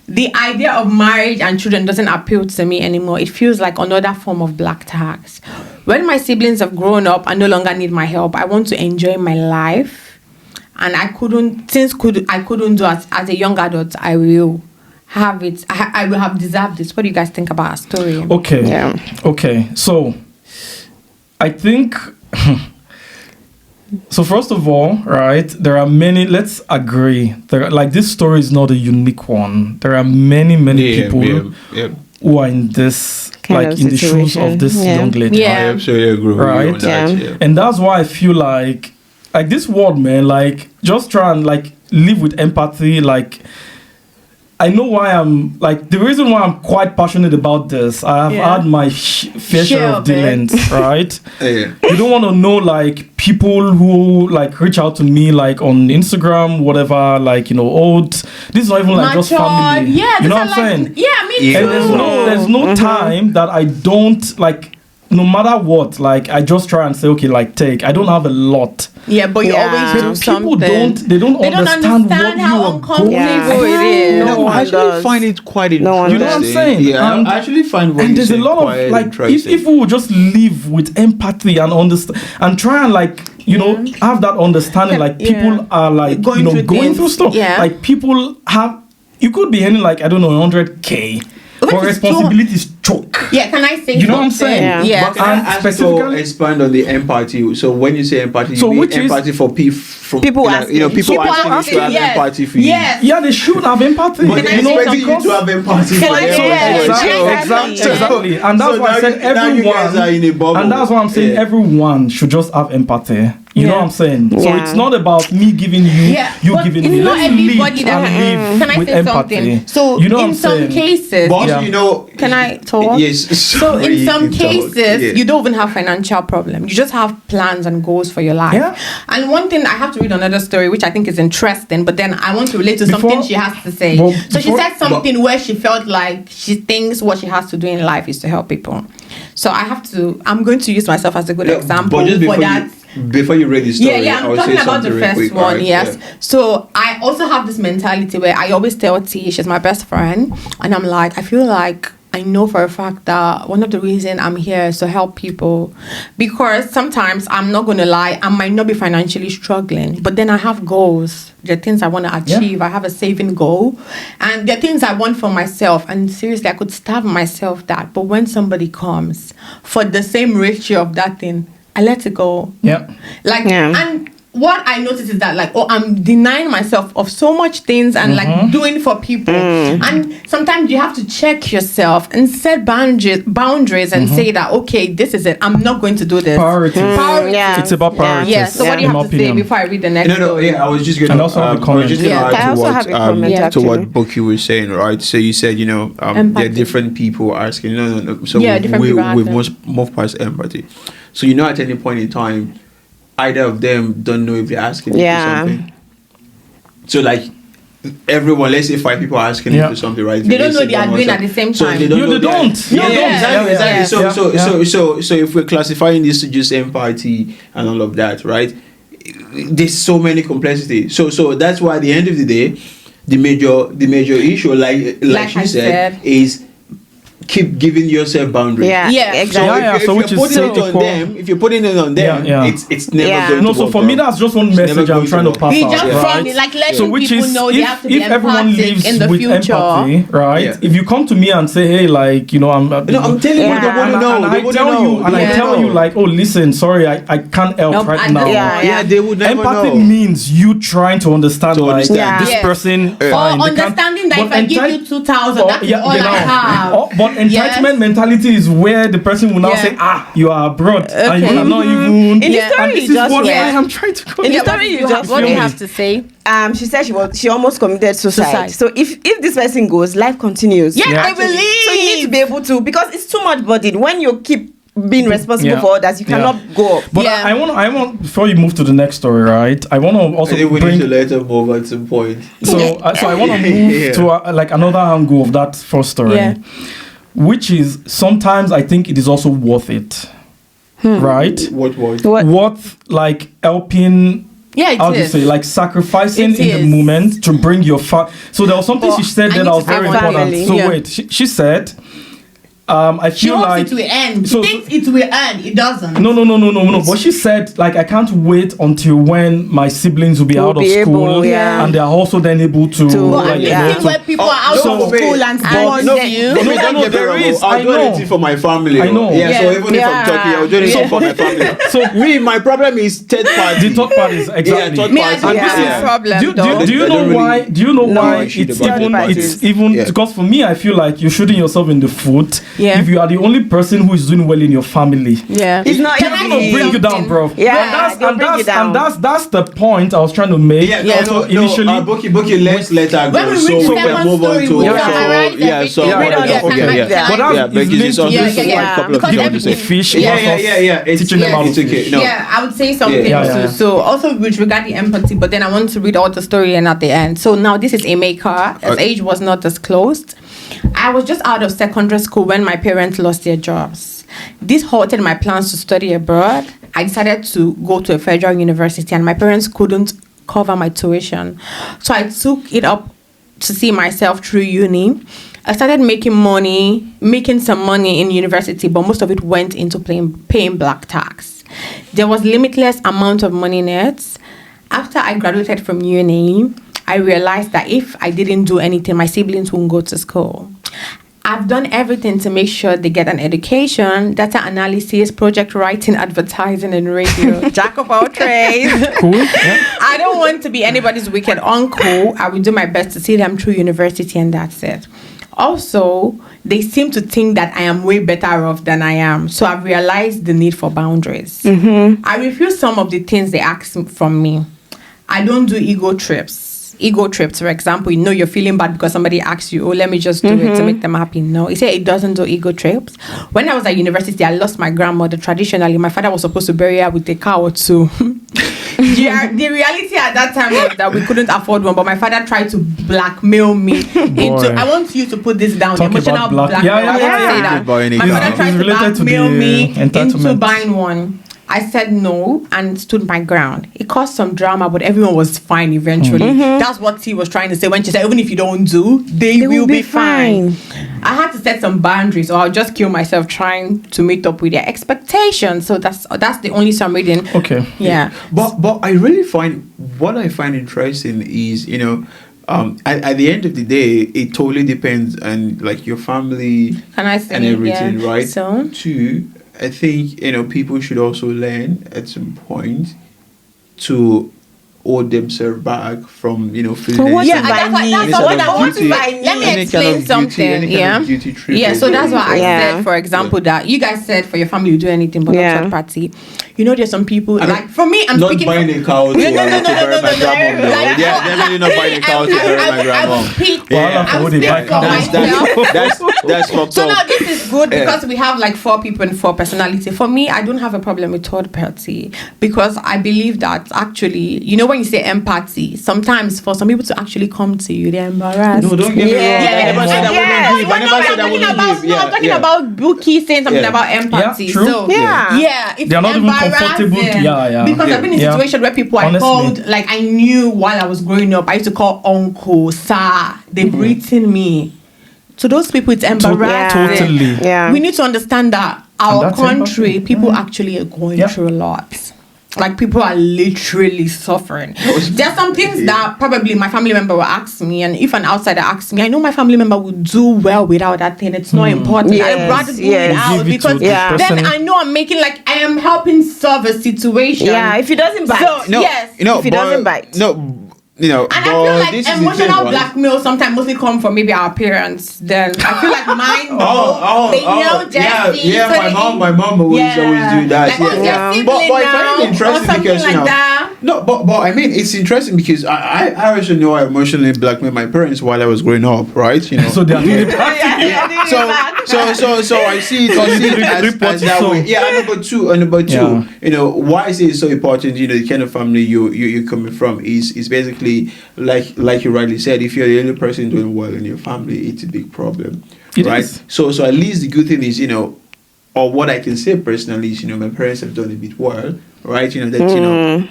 [SPEAKER 4] The idea of marriage and children doesn't appeal to me anymore. It feels like another form of black tax. When my siblings have grown up and no longer need my help, I want to enjoy my life. And I couldn't do as a young adult. I will have it. I will have deserved this. What do you guys think about our story?
[SPEAKER 1] Okay. Yeah. Okay. So, I think... So first of all, right, there are many, let's agree, this story is not a unique one. There are many people who are in this, in the shoes of this young lady.
[SPEAKER 2] Yeah. I absolutely agree with you on that.
[SPEAKER 1] And that's why I feel like this world, man, just try and live with empathy, I know why the reason why I'm quite passionate about this, I have had my fair share of dealings, right? You don't want to know, people who, reach out to me, on Instagram, whatever, this is not even, just family.
[SPEAKER 4] Yeah,
[SPEAKER 1] you know what I'm saying?
[SPEAKER 4] Yeah, me too.
[SPEAKER 1] And there's no time that I don't, no matter what, I just try and say, okay, take. I don't have a lot.
[SPEAKER 4] Yeah, but you always do something.
[SPEAKER 1] They don't understand what
[SPEAKER 4] how uncomfortable it is.
[SPEAKER 2] No, I actually find it quite interesting.
[SPEAKER 1] You know what I'm saying?
[SPEAKER 2] Yeah, I actually find what
[SPEAKER 1] and there's a lot of if we would just live with empathy and understand and try and have that understanding, people are going through stuff. Yeah. People have, you could be earning 100K. But responsibilities choke.
[SPEAKER 4] Yeah, can I say
[SPEAKER 1] you know what I'm saying?
[SPEAKER 4] Yeah.
[SPEAKER 2] But can I specifically expand on the empathy? So when you say empathy, you mean empathy for people asking you to have empathy for you.
[SPEAKER 4] Yes.
[SPEAKER 1] Yeah, they should have empathy.
[SPEAKER 2] But they're expecting you to have empathy for them.
[SPEAKER 1] Exactly. And that's why I said everyone. And that's why I'm saying everyone should just have empathy. You know what I'm saying? So it's not about me giving you, you giving me. Let's live with empathy.
[SPEAKER 4] So in some cases, can I talk?
[SPEAKER 2] Yes.
[SPEAKER 4] So in some cases, you don't even have financial problem. You just have plans and goals for your life.
[SPEAKER 1] Yeah.
[SPEAKER 4] And one thing, I have to read another story, which I think is interesting, but then I want to relate to something she has to say. So she said something where she felt like she thinks what she has to do in life is to help people. So I'm going to use myself as a good example for that.
[SPEAKER 2] Before you read the story,
[SPEAKER 4] I'm talking about the first one, yes. Yeah. So I also have this mentality where I always tell T, she's my best friend, and I'm I feel like I know for a fact that one of the reasons I'm here is to help people, because sometimes, I'm not going to lie, I might not be financially struggling, but then I have goals. There are things I want to achieve. I have a saving goal, and there are things I want for myself, and seriously, I could starve myself that, but when somebody comes for the same ratio of that thing, I let it go.
[SPEAKER 1] Yeah.
[SPEAKER 4] And what I notice is that I'm denying myself of so much things and doing for people. And sometimes you have to check yourself and set boundaries and say that, okay, this is it. I'm not going to do this.
[SPEAKER 1] Priorities.
[SPEAKER 3] Yeah.
[SPEAKER 1] It's about priorities.
[SPEAKER 4] Yeah. So what do you have to say before I read the next story?
[SPEAKER 2] I was just going to add to what Bukky was saying, right? So you said, there are different people asking. No. So with most parts empathy. So at any point in time, either of them don't know if they're asking you for something. So everyone, let's say 5 people are asking you for something, right?
[SPEAKER 4] They don't know they are doing at the same time.
[SPEAKER 2] So they don't. Exactly. So if we're classifying this to just empathy and all of that, right? There's so many complexity. So that's why at the end of the day, the major issue, like she said, is keep giving yourself boundaries.
[SPEAKER 4] Yeah,
[SPEAKER 3] exactly.
[SPEAKER 2] So if you're putting it on them, it's never going to work.
[SPEAKER 1] So for me, that's just one message I'm trying to pass
[SPEAKER 4] we
[SPEAKER 1] out.
[SPEAKER 4] just
[SPEAKER 1] Right?
[SPEAKER 4] like letting
[SPEAKER 1] So which
[SPEAKER 4] people
[SPEAKER 1] is
[SPEAKER 4] know they have to be
[SPEAKER 1] if everyone
[SPEAKER 4] empathic
[SPEAKER 1] lives
[SPEAKER 4] in the
[SPEAKER 1] with
[SPEAKER 4] future.
[SPEAKER 1] empathy, right?
[SPEAKER 2] Yeah.
[SPEAKER 1] If you come to me and say, hey, like, you know, I'm telling you,
[SPEAKER 2] I'm telling you, they want to know.
[SPEAKER 1] I tell you, like, oh, listen, sorry, I can't help right now.
[SPEAKER 2] Yeah, they would never
[SPEAKER 1] Empathy
[SPEAKER 2] know.
[SPEAKER 1] means you trying to understand, like, this
[SPEAKER 4] Yes.
[SPEAKER 1] person.
[SPEAKER 4] Or
[SPEAKER 1] fine, they
[SPEAKER 4] understanding that
[SPEAKER 1] but
[SPEAKER 4] if I give you 2,000, that's all I have.
[SPEAKER 1] But entitlement mentality is where the person will now say, you are abroad and you cannot even.
[SPEAKER 3] In the story,
[SPEAKER 1] and this is what I am trying to go.
[SPEAKER 3] In the story,
[SPEAKER 4] what do you have to say?
[SPEAKER 3] She said she almost committed suicide. So if this person goes, life continues.
[SPEAKER 4] Yeah, I believe.
[SPEAKER 3] So you need to be able to, because it's too much burden. When you keep being responsible for others, you cannot go up.
[SPEAKER 1] But I want before you move to the next story, right? I want to also
[SPEAKER 2] we need to let them move at some point.
[SPEAKER 1] So I want to move to like another angle of that first story, which is sometimes I think it is also worth it, right?
[SPEAKER 2] What?
[SPEAKER 1] Worth like helping. How do you say, like sacrificing in the moment to bring your so there was something she said that was very important. So wait, she said, I feel like
[SPEAKER 4] it will end. She thinks it will end. It doesn't.
[SPEAKER 1] No. But she said, like, I can't wait until when my siblings will be out of school, and they are also then able to.
[SPEAKER 4] Where people are out of school and
[SPEAKER 2] No, there is. I'll do anything for my family.
[SPEAKER 1] I know.
[SPEAKER 2] Yeah. So even if I'm talking, I'll do anything for my family. So my problem is third party.
[SPEAKER 1] The third party is exactly.
[SPEAKER 2] Yeah, third party.
[SPEAKER 4] This is problem.
[SPEAKER 1] Do you know why? Do you know why it's even? Because for me, I feel like you're shooting yourself in the foot. If you are the only person who is doing well in your family,
[SPEAKER 3] it's not
[SPEAKER 1] gonna bring you down, bro.
[SPEAKER 3] That's
[SPEAKER 1] the point I was trying to make. Initially,
[SPEAKER 2] Bukky, let's let her go. So we can move on to because it's on this couple of things to say.
[SPEAKER 1] Fish,
[SPEAKER 2] teaching them how to take it.
[SPEAKER 4] I would say something too. So also with regard the empathy, but then I want to read all the story and at the end. So now this is Emeka. His age was not disclosed. I was just out of secondary school when my parents lost their jobs. This halted my plans to study abroad. I decided to go to a federal university and my parents couldn't cover my tuition. So I took it up to see myself through uni. I started making some money in university, but most of it went into paying black tax. There was limitless amount of money in it. After I graduated from uni, I realized that if I didn't do anything, my siblings wouldn't go to school. I've done everything to make sure they get an education, data analysis, project writing, advertising, and radio. Jack of all trades.
[SPEAKER 1] Cool. Yeah.
[SPEAKER 4] I don't want to be anybody's wicked uncle. I will do my best to see them through university, and that's it. Also, they seem to think that I am way better off than I am. So I've realized the need for boundaries. I refuse some of the things they ask from me. I don't do ego trips, for example, you're feeling bad because somebody asks you, let me just do it to make them happy. No, he said it doesn't do ego trips. When I was at university, I lost my grandmother. Traditionally, my father was supposed to bury her with a cow or two. The reality at that time was that we couldn't afford one, but my father tried to blackmail me into, I want you to put this down, emotional blackmail. My father tried to blackmail me into buying one. I said no and stood my ground. It caused some drama, but everyone was fine eventually. That's what he was trying to say when she said, even if you don't do, they will be fine. I had to set some boundaries or I'll just kill myself trying to meet up with their expectations. So that's the only sum reading.
[SPEAKER 1] Okay.
[SPEAKER 4] Yeah.
[SPEAKER 2] But I really find, what I find interesting is, at the end of the day, it totally depends on like your family and everything, right?
[SPEAKER 4] So
[SPEAKER 2] too. I think, people should also learn at some point to hold themselves back from, feeling
[SPEAKER 4] that's what I want to say. Let me explain something. So that's why I said, for example, that you guys said for your family you do anything but not third party. There's some people like for me, I'm
[SPEAKER 2] not
[SPEAKER 4] speaking
[SPEAKER 2] buying a cow to bury my grandmom. Definitely not buying a cow to bury my grandmom. That's fucked up.
[SPEAKER 4] So now this is good because we have like 4 people and 4 personality. For me, I don't have a problem with third party because I believe that actually, when you say empathy, sometimes for some people to actually come to you, they're embarrassed.
[SPEAKER 2] No, don't get me wrong. I never said I wouldn't give.
[SPEAKER 4] I'm talking about Bukky saying something about empathy.
[SPEAKER 1] Yeah, true.
[SPEAKER 4] So it's
[SPEAKER 1] they're not even comfortable.
[SPEAKER 4] Because I've been in a situation where people I called, like I knew while I was growing up, I used to call uncle, sir. They've written me. to those people, it's embarrassing.
[SPEAKER 1] Totally.
[SPEAKER 3] Yeah.
[SPEAKER 4] We need to understand that our
[SPEAKER 1] that's
[SPEAKER 4] country,
[SPEAKER 1] embarrassing.
[SPEAKER 4] people actually are going through a lot. Like, people are literally suffering. There are some things that probably my family member will ask me, and if an outsider asks me, I know my family member will do well without that thing. It's not important. I'd rather do it out
[SPEAKER 1] Give it to
[SPEAKER 4] because
[SPEAKER 1] the person.
[SPEAKER 4] then I know I'm making, like, I am helping solve a situation.
[SPEAKER 3] Yeah, if he doesn't bite.
[SPEAKER 4] So,
[SPEAKER 2] No,
[SPEAKER 4] yes.
[SPEAKER 3] if he doesn't bite.
[SPEAKER 2] No, you know,
[SPEAKER 4] And I feel like
[SPEAKER 2] this is the
[SPEAKER 4] emotional
[SPEAKER 2] thing, right?
[SPEAKER 4] blackmail sometimes mostly come from maybe our parents. Then I feel like mine. They know Jesse.
[SPEAKER 2] Yeah,
[SPEAKER 4] so
[SPEAKER 2] my mom always do that.
[SPEAKER 4] Like, what's your sibling
[SPEAKER 2] But I
[SPEAKER 4] now?
[SPEAKER 2] find it interesting
[SPEAKER 4] Or something
[SPEAKER 2] because,
[SPEAKER 4] like
[SPEAKER 2] you know,
[SPEAKER 4] that.
[SPEAKER 2] no, but I mean, it's interesting because I also know I emotionally blackmailed my parents while I was growing up, right? You know,
[SPEAKER 1] So they are doing it.
[SPEAKER 2] so I see it as that way. Yeah, and number two,
[SPEAKER 1] Yeah.
[SPEAKER 2] you know, why I say it's so important. You know, the kind of family you're coming from is basically like you rightly said. If you're the only person doing well in your family, it's a big problem, right?
[SPEAKER 1] is.
[SPEAKER 2] So at least the good thing is, you know, or what I can say personally is, you know, my parents have done a bit well, right? You know that you know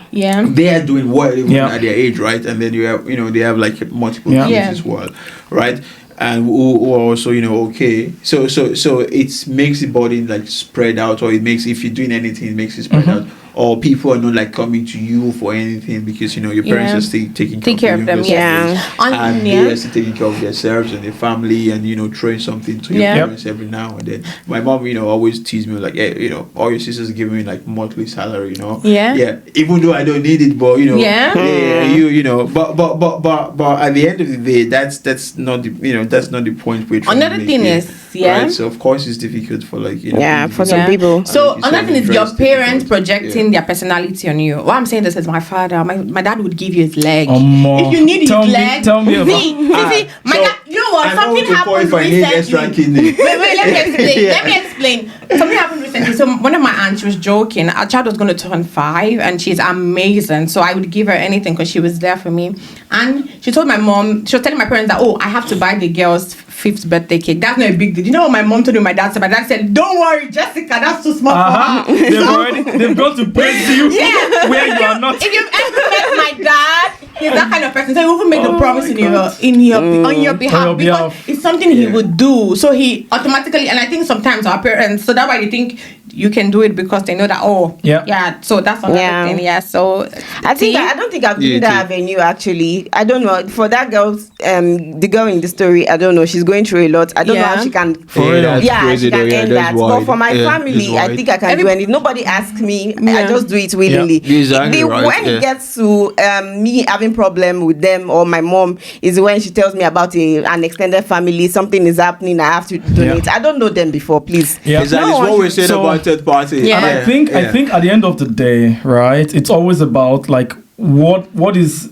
[SPEAKER 2] they are doing well even at their age, right? And then you have, you know, they have like multiple kids as well, right? And who are also, you know, okay. So it makes the body like spread out, or it makes, if you're doing anything, it makes it spread out. Or people are not like coming to you for anything because, you know, your parents are still taking care of them. And they are still taking care of themselves and their family, and, you know, throwing something to your parents every now and then. My mom, you know, always tease me like, hey, you know, all your sisters give me like monthly salary, you know. Yeah. Even though I don't need it, but, you know, you know, but at the end of the day, that's not the, you know, that's not the point we're trying
[SPEAKER 4] Another
[SPEAKER 2] to make
[SPEAKER 4] thing
[SPEAKER 2] here,
[SPEAKER 4] is,
[SPEAKER 2] right? So of course it's difficult for, like, you know,
[SPEAKER 3] for some people.
[SPEAKER 4] So
[SPEAKER 2] like you
[SPEAKER 4] another
[SPEAKER 2] said,
[SPEAKER 4] thing is your
[SPEAKER 2] it's
[SPEAKER 4] parents
[SPEAKER 2] difficult.
[SPEAKER 4] projecting their personality on you. Why I'm saying this is my father. My dad would give you his leg.
[SPEAKER 1] If
[SPEAKER 4] you need his leg,
[SPEAKER 1] tell me about.
[SPEAKER 4] see, my dad. You know what? Something happened recently. Wait, let me explain. Something happened recently. So one of my aunts, she was joking. Our child was going to turn 5, and she's amazing. So I would give her anything because she was there for me. And she told my mom, she was telling my parents that, I have to buy the girl's 5th birthday cake. That's not a big deal. You know what my mom told me? My dad said. My dad said, "Don't worry, Jessica. That's too small for her."
[SPEAKER 1] They've gone to praise you where you are not.
[SPEAKER 4] If you've ever met my dad, he's that kind of person. So he will make the promise on your behalf because it's something he would do. So he automatically, and I think sometimes our parents, so that's why they think you can do it because they know that. So that's another thing. Yeah. So
[SPEAKER 3] I don't think I've been that avenue actually. I don't know for that girl's the girl in the story. I don't know. She's going through a lot. I don't know how she can. She can end that. But for my family, I think I can do anything. Nobody asks me. I just do it willingly. When it gets to me having problem with them or my mom is when she tells me about an extended family, something is happening, I have to donate. I don't know them before, please.
[SPEAKER 2] It's what we said about third party.
[SPEAKER 1] And I think at the end of the day, right, it's always about like what is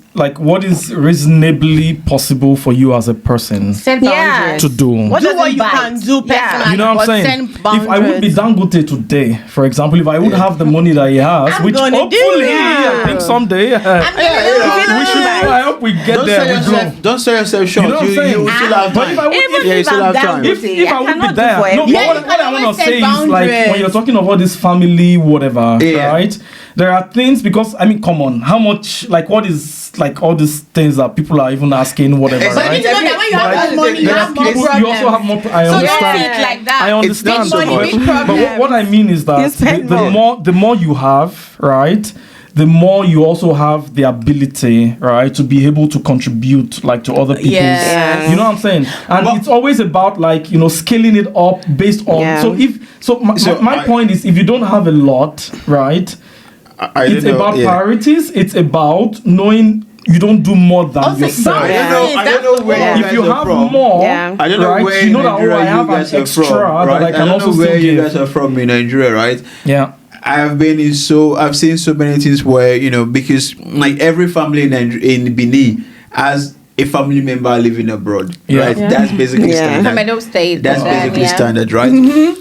[SPEAKER 1] reasonably possible for you as a person
[SPEAKER 4] to
[SPEAKER 1] do.
[SPEAKER 4] What you can do personally.
[SPEAKER 1] You know what I'm saying? If I would be Dangote today, for example, if I would have the money that he has, which hopefully I think someday, I hope we get there.
[SPEAKER 2] Don't sell yourself short.
[SPEAKER 1] You know what I'm saying?
[SPEAKER 2] You still have time.
[SPEAKER 1] You still have time. If I would be there, what I want to say is like when you're talking about this family, whatever, right? There are things because I mean, come on, how much? Like, what is like all these things that people are even asking, whatever?
[SPEAKER 4] But
[SPEAKER 1] right?
[SPEAKER 4] you know that when you have more money, you have more problems.
[SPEAKER 1] You also have more. I understand.
[SPEAKER 4] Like that.
[SPEAKER 1] I understand.
[SPEAKER 4] But
[SPEAKER 1] what I mean is that the more you have, right? The more you also have the ability, right, to be able to contribute, like, to other people's, you know what I'm saying? And it's always about, like, you know, scaling it up based on. My point is, if you don't have a lot, right, it's about priorities. It's about knowing you don't do more than yourself.
[SPEAKER 2] I don't know where
[SPEAKER 1] if you have more,
[SPEAKER 2] I don't know
[SPEAKER 1] right,
[SPEAKER 2] where
[SPEAKER 1] you know that
[SPEAKER 2] Nigeria
[SPEAKER 1] I have an
[SPEAKER 2] extra
[SPEAKER 1] from, right? That I can also
[SPEAKER 2] know where you
[SPEAKER 1] give.
[SPEAKER 2] guys are from in Nigeria, right?
[SPEAKER 1] Yeah.
[SPEAKER 2] I've seen so many things where, you know, because like every family in Benin has a family member living abroad, right? That's basically standard. That's basically standard, right?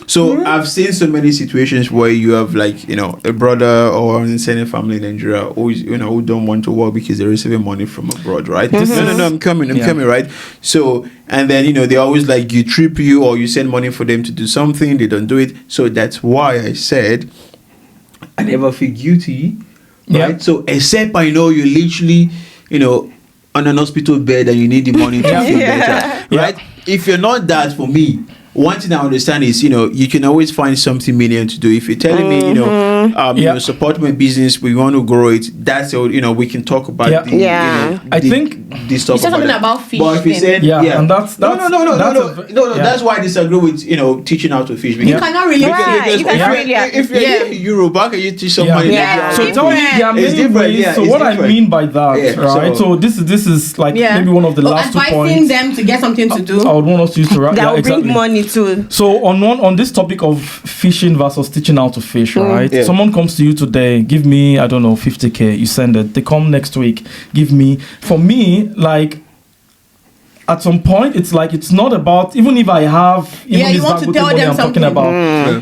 [SPEAKER 2] So I've seen so many situations where you have, like, you know, a brother or an extended family in Nigeria who don't want to work because they're receiving money from abroad, right? No, I'm coming, right? So, and then, you know, they always like you trip you or you send money for them to do something, they don't do it. So that's why I said I never feel guilty, right? So except I know you literally, you know, on an hospital bed and you need the money to feel better, right? If you're not that, for me, one thing I understand is, you can always find something million to do. If you're telling me, support my business, we want to grow it, that's all, we can talk about
[SPEAKER 1] I think
[SPEAKER 2] this stuff.
[SPEAKER 4] You said something about fish.
[SPEAKER 2] But if you said,
[SPEAKER 1] and that's
[SPEAKER 2] no, that's why I disagree with, teaching how to fish.
[SPEAKER 4] You cannot really
[SPEAKER 2] if you're in Europe, how can you teach somebody?
[SPEAKER 1] So tell me, there are many ways. So what I mean by that, right? So this is like maybe one of the last 2 points.
[SPEAKER 4] Advising them to get something to do.
[SPEAKER 1] I would want us to use to wrap.
[SPEAKER 3] That will bring money too.
[SPEAKER 1] So on this topic of fishing versus teaching how to fish, right? Yeah. Someone comes to you today, give me, I don't know, 50K, you send it. They come next week, give me. For me, like, at some point, it's like, it's not about, even if I have, even
[SPEAKER 4] you want to tell them something.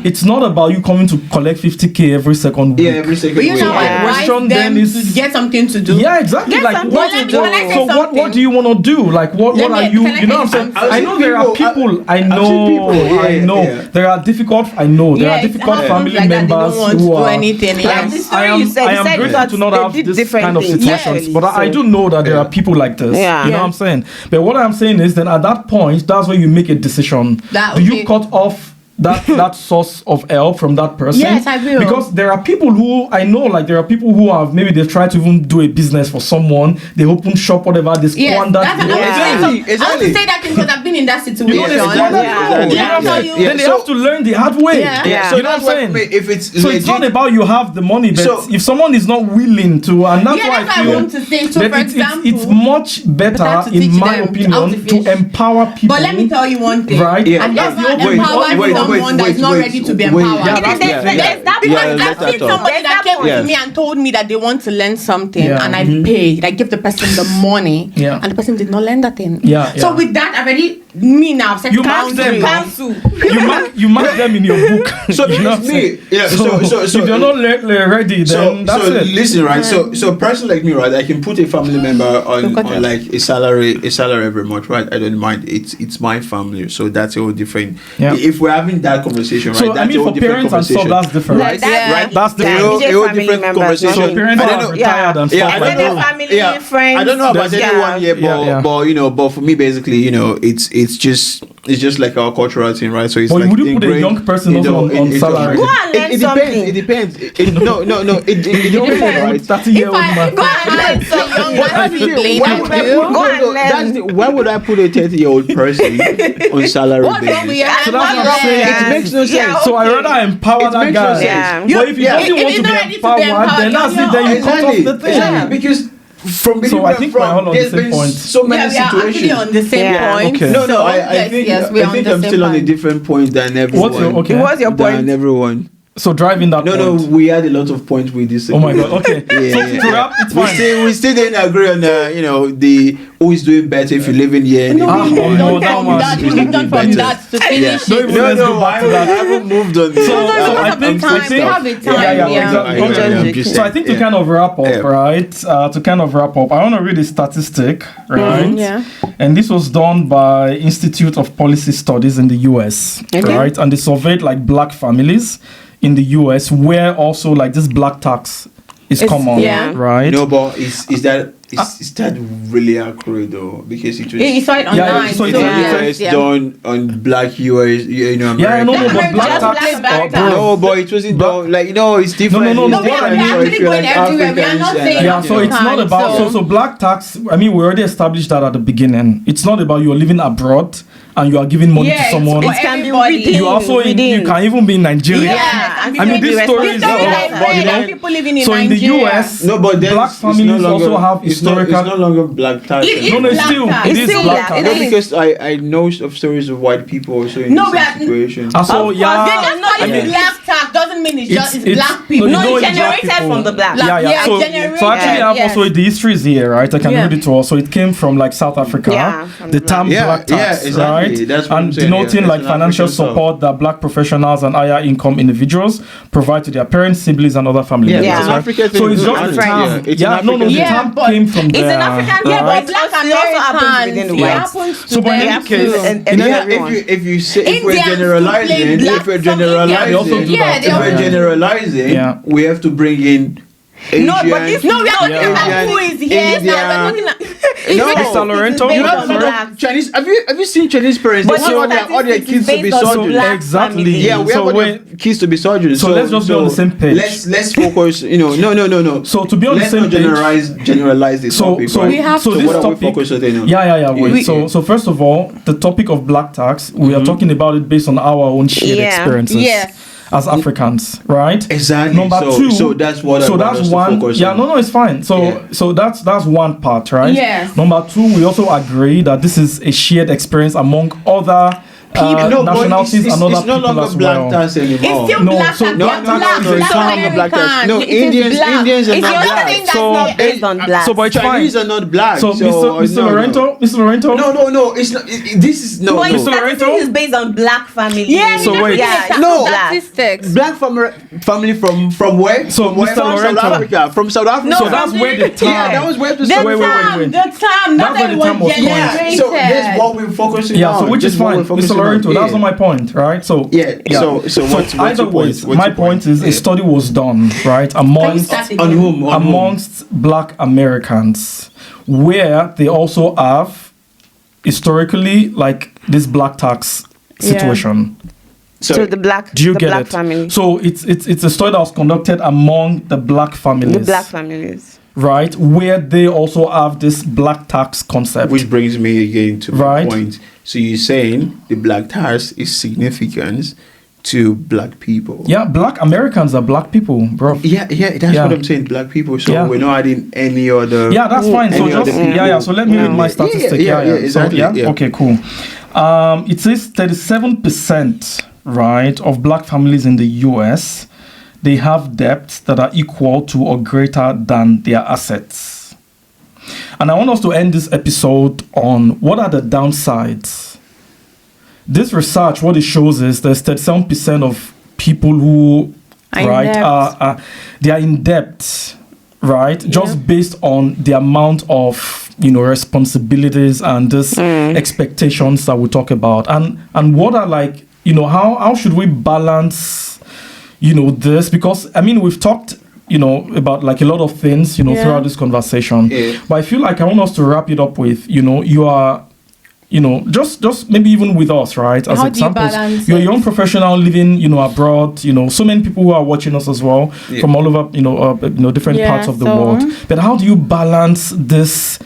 [SPEAKER 1] It's not about you coming to collect 50K every second week.
[SPEAKER 2] Yeah, every second
[SPEAKER 4] week. But you know,
[SPEAKER 1] question then is
[SPEAKER 4] to get something to do.
[SPEAKER 1] Yeah, exactly. Like, what do you want to do? Like, what are you, you know what I'm saying? I know there are people, I know. There are difficult family members who are, I am grateful to not have this kind of situations, but I do know that there are people like this. You know what I'm saying? But what I'm saying is, then at that point, that's when you make a decision. Do you cut off that source of help from that person?
[SPEAKER 4] Yes, I will.
[SPEAKER 1] Because there are people who I know, like there are people who have maybe they've tried to even do a business for someone, they open shop, whatever, they squander.
[SPEAKER 4] I have to say that because I've been in that situation.
[SPEAKER 1] Then they have to learn the hard way.
[SPEAKER 2] So
[SPEAKER 1] you know what I'm saying?
[SPEAKER 2] If it's
[SPEAKER 1] so it's not about you have the money, but if someone is not willing to, and that's why I feel that it's much better, in my opinion, to empower people.
[SPEAKER 4] But let me tell you one thing,
[SPEAKER 1] right?
[SPEAKER 4] And that's not empower someone that's not ready to be empowered. Because I've seen somebody that came to me and told me that they want to learn something, and I paid. I give the person the money, and the person did not learn that thing. So with that, I've already set
[SPEAKER 1] cancel. You mark them in your book.
[SPEAKER 2] So you know me. So
[SPEAKER 1] if you're not ready, then that's it.
[SPEAKER 2] Listen, right? So a person like me, right? I can put a family member on like a salary every month, right? I don't mind. It's my family, so that's all different. If we're having that conversation, right?
[SPEAKER 1] So
[SPEAKER 2] that's
[SPEAKER 1] I mean, for parents and stuff, that's different, right?
[SPEAKER 2] Right?
[SPEAKER 1] That's different.
[SPEAKER 2] A whole different conversation.
[SPEAKER 1] So parents are retired and stuff like
[SPEAKER 3] that. Friends.
[SPEAKER 2] I don't know about anyone yet, but for me, basically, it's just like our cultural thing, right? So it's like,
[SPEAKER 1] would you put a young person also on salary?
[SPEAKER 3] Go and learn something.
[SPEAKER 2] It depends. It depends, right?
[SPEAKER 1] 30-year-old man.
[SPEAKER 3] Go and learn something.
[SPEAKER 2] Why would I put a 30-year-old person on salary basis?
[SPEAKER 1] So that's what I'm saying.
[SPEAKER 2] It makes no sense.
[SPEAKER 1] So I rather empower that guy. But if he doesn't want to be empowered, then that's it. Then you cut off the thing.
[SPEAKER 2] Because from
[SPEAKER 1] so I think we're all on the same point.
[SPEAKER 2] So many situations.
[SPEAKER 4] We are on the same point.
[SPEAKER 1] Okay.
[SPEAKER 2] No, I think I'm still on a different point than everyone.
[SPEAKER 3] What's your point?
[SPEAKER 2] Than everyone.
[SPEAKER 1] So driving that point.
[SPEAKER 2] No, we had a lot of points with this.
[SPEAKER 1] Oh my god. Okay. So to wrap, it's fine.
[SPEAKER 2] We still didn't agree on the who is doing better if you live in here.
[SPEAKER 4] We've done from that to finish it.
[SPEAKER 2] No, I haven't moved on.
[SPEAKER 1] So I think So I think to kind of wrap up, right? I want to read a statistic, right? And this was done by Institute of Policy Studies in the US, right? And they surveyed like black families in the US where also like this black tax is common, right?
[SPEAKER 2] No, but is that really accurate though? Because it was
[SPEAKER 4] it's right online.
[SPEAKER 2] It's done on black US, America.
[SPEAKER 1] Yeah, no, but black tax.
[SPEAKER 2] No, but it wasn't done like it's different.
[SPEAKER 4] No, we are actually going everywhere. We are not saying
[SPEAKER 1] so it's not about so black tax. I mean, we already established that at the beginning. It's not about you're living abroad and you are giving money to someone.
[SPEAKER 3] It can be within.
[SPEAKER 1] You also you can even be in Nigeria.
[SPEAKER 4] I
[SPEAKER 1] mean, these stories
[SPEAKER 4] are people living in Nigeria.
[SPEAKER 1] In the US, black families also have historical.
[SPEAKER 2] It's no longer black tax.
[SPEAKER 1] It is black tax.
[SPEAKER 2] No, because I know of stories of white people also in this situation.
[SPEAKER 1] So
[SPEAKER 4] black tax doesn't mean it's black people.
[SPEAKER 3] No, it's generated from the black.
[SPEAKER 1] So actually, I have also the history is here, right? I can read it all. So it came from like South Africa. The term black tax, right? And denoting like financial support that black professionals and higher income individuals provide to their parents, siblings, and other family members. So it's just the term. The term came from there.
[SPEAKER 3] It's an African,
[SPEAKER 4] but black Americans,
[SPEAKER 3] within the whites.
[SPEAKER 1] So but in any case,
[SPEAKER 2] if we're generalizing, we have to bring in Asian.
[SPEAKER 3] No, but this
[SPEAKER 4] No, we are talking
[SPEAKER 2] Asian,
[SPEAKER 4] about who is here.
[SPEAKER 2] India.
[SPEAKER 1] No, Mr. Lorento.
[SPEAKER 2] Chinese. Have you seen Chinese parents?
[SPEAKER 3] But
[SPEAKER 2] They want all their kids to be
[SPEAKER 3] based on
[SPEAKER 2] surgeons.
[SPEAKER 3] black
[SPEAKER 1] Exactly.
[SPEAKER 3] families.
[SPEAKER 2] Yeah, we
[SPEAKER 1] So
[SPEAKER 2] have
[SPEAKER 1] wait-
[SPEAKER 2] our kids to be surgeons.
[SPEAKER 1] So let's just be on the same page.
[SPEAKER 2] Let's focus. No.
[SPEAKER 1] So to be on the
[SPEAKER 2] let's
[SPEAKER 1] same
[SPEAKER 2] not
[SPEAKER 1] page.
[SPEAKER 2] generalize this
[SPEAKER 1] So
[SPEAKER 2] topic.
[SPEAKER 1] so
[SPEAKER 2] right?
[SPEAKER 4] We have
[SPEAKER 1] so
[SPEAKER 4] to-
[SPEAKER 1] this
[SPEAKER 2] what are we
[SPEAKER 1] topic.
[SPEAKER 2] focusing on?
[SPEAKER 1] Yeah. Wait.
[SPEAKER 2] We-
[SPEAKER 1] So first of all, the topic of black tax, we are talking about it based on our own shared
[SPEAKER 3] Yeah.
[SPEAKER 1] experiences.
[SPEAKER 4] Yes.
[SPEAKER 1] As Africans, right?
[SPEAKER 2] Exactly.
[SPEAKER 1] Number two.
[SPEAKER 2] So that's what I
[SPEAKER 1] So
[SPEAKER 2] want
[SPEAKER 1] that's
[SPEAKER 2] us to
[SPEAKER 1] one.
[SPEAKER 2] focus
[SPEAKER 1] Yeah.
[SPEAKER 2] on.
[SPEAKER 1] No. It's fine. So
[SPEAKER 2] Yeah.
[SPEAKER 1] so that's one part, right?
[SPEAKER 4] Yes.
[SPEAKER 1] Number two, we also agree that this is a shared experience among other
[SPEAKER 2] No, but
[SPEAKER 1] nationalities
[SPEAKER 2] it's
[SPEAKER 1] and other
[SPEAKER 2] no
[SPEAKER 1] people
[SPEAKER 2] longer
[SPEAKER 1] as
[SPEAKER 2] black
[SPEAKER 1] well.
[SPEAKER 2] tax anymore.
[SPEAKER 4] It's still
[SPEAKER 1] No,
[SPEAKER 4] black.
[SPEAKER 1] so
[SPEAKER 4] tax.
[SPEAKER 1] no,
[SPEAKER 4] Black
[SPEAKER 1] no,
[SPEAKER 4] tax.
[SPEAKER 1] no, it's
[SPEAKER 4] Black
[SPEAKER 2] not black tax.
[SPEAKER 4] American.
[SPEAKER 2] No,
[SPEAKER 4] It is
[SPEAKER 2] Indians
[SPEAKER 4] black.
[SPEAKER 2] are
[SPEAKER 4] It's
[SPEAKER 2] not
[SPEAKER 4] the only
[SPEAKER 2] black.
[SPEAKER 4] thing that's
[SPEAKER 1] So-
[SPEAKER 4] not
[SPEAKER 3] Based on black.
[SPEAKER 1] So, but it's
[SPEAKER 2] Chinese
[SPEAKER 1] fine.
[SPEAKER 2] are not black.
[SPEAKER 1] So, Mr.
[SPEAKER 2] no,
[SPEAKER 1] Lorento, Mr. Lorento.
[SPEAKER 2] No, it's not. This is no.
[SPEAKER 3] But
[SPEAKER 2] no.
[SPEAKER 3] his statistics is based on black families.
[SPEAKER 4] Yeah,
[SPEAKER 1] So wait.
[SPEAKER 2] No.
[SPEAKER 4] statistics.
[SPEAKER 2] Black family from where?
[SPEAKER 1] So,
[SPEAKER 2] from where?
[SPEAKER 1] Mr.
[SPEAKER 2] From
[SPEAKER 1] Lorento.
[SPEAKER 2] South Africa. From South Africa.
[SPEAKER 1] So that's where the term.
[SPEAKER 2] Yeah, that was where the
[SPEAKER 4] The
[SPEAKER 2] story.
[SPEAKER 1] wait.
[SPEAKER 4] term,
[SPEAKER 1] That's
[SPEAKER 4] not
[SPEAKER 1] where the term was going.
[SPEAKER 4] generated.
[SPEAKER 2] So that's what we're focusing
[SPEAKER 1] Yeah,
[SPEAKER 2] on.
[SPEAKER 1] so which
[SPEAKER 2] That's
[SPEAKER 1] is
[SPEAKER 2] what
[SPEAKER 1] fine,
[SPEAKER 2] we're
[SPEAKER 1] Mr.
[SPEAKER 2] focusing on.
[SPEAKER 1] Lorento. That's
[SPEAKER 2] Yeah.
[SPEAKER 1] not my point, right? So
[SPEAKER 2] Yeah. So what's
[SPEAKER 1] either
[SPEAKER 2] your
[SPEAKER 1] ways,
[SPEAKER 2] point?
[SPEAKER 1] my point is a study was done, right, amongst
[SPEAKER 2] On whom?
[SPEAKER 1] amongst Black Americans, where they also have historically like this black tax situation.
[SPEAKER 3] So the black,
[SPEAKER 1] Do you
[SPEAKER 3] the
[SPEAKER 1] get
[SPEAKER 3] black
[SPEAKER 1] it?
[SPEAKER 3] family.
[SPEAKER 1] So it's a study that was conducted among the black families,
[SPEAKER 3] The black families.
[SPEAKER 1] right, where they also have this black tax concept.
[SPEAKER 2] Which brings me again to my
[SPEAKER 1] Right.
[SPEAKER 2] point. So you're saying the black tax is significant to black people.
[SPEAKER 1] Yeah, Black Americans are black people, bro.
[SPEAKER 2] Yeah, that's
[SPEAKER 1] Yeah.
[SPEAKER 2] what I'm saying. Black people. So
[SPEAKER 1] Yeah.
[SPEAKER 2] we're not adding any other.
[SPEAKER 1] Yeah, that's fine. So
[SPEAKER 2] Any
[SPEAKER 1] just
[SPEAKER 2] other people.
[SPEAKER 1] yeah. So let me read my
[SPEAKER 2] Yeah,
[SPEAKER 1] statistic.
[SPEAKER 2] yeah, exactly,
[SPEAKER 1] So,
[SPEAKER 2] yeah.
[SPEAKER 1] Okay, cool. It says 37%, right, of black families in the US, they have debts that are equal to or greater than their assets. And I want us to end this episode on what are the downsides. This research, what it shows is there's 37% of people who
[SPEAKER 4] Are in
[SPEAKER 1] right
[SPEAKER 4] debt.
[SPEAKER 1] they are in debt, right, just based on the amount of responsibilities and this expectations that we talk about, and what are like how should we balance this, because I mean we've talked about like a lot of things throughout this conversation, but I feel like I want us to wrap it up with you are just maybe even with us, right? As
[SPEAKER 4] How do you
[SPEAKER 1] examples,
[SPEAKER 4] balance
[SPEAKER 1] you're a
[SPEAKER 4] it?
[SPEAKER 1] young professional living, abroad. So many people who are watching us as well from all over, different
[SPEAKER 4] Yeah,
[SPEAKER 1] parts of the
[SPEAKER 4] so-
[SPEAKER 1] world. But how do you balance this?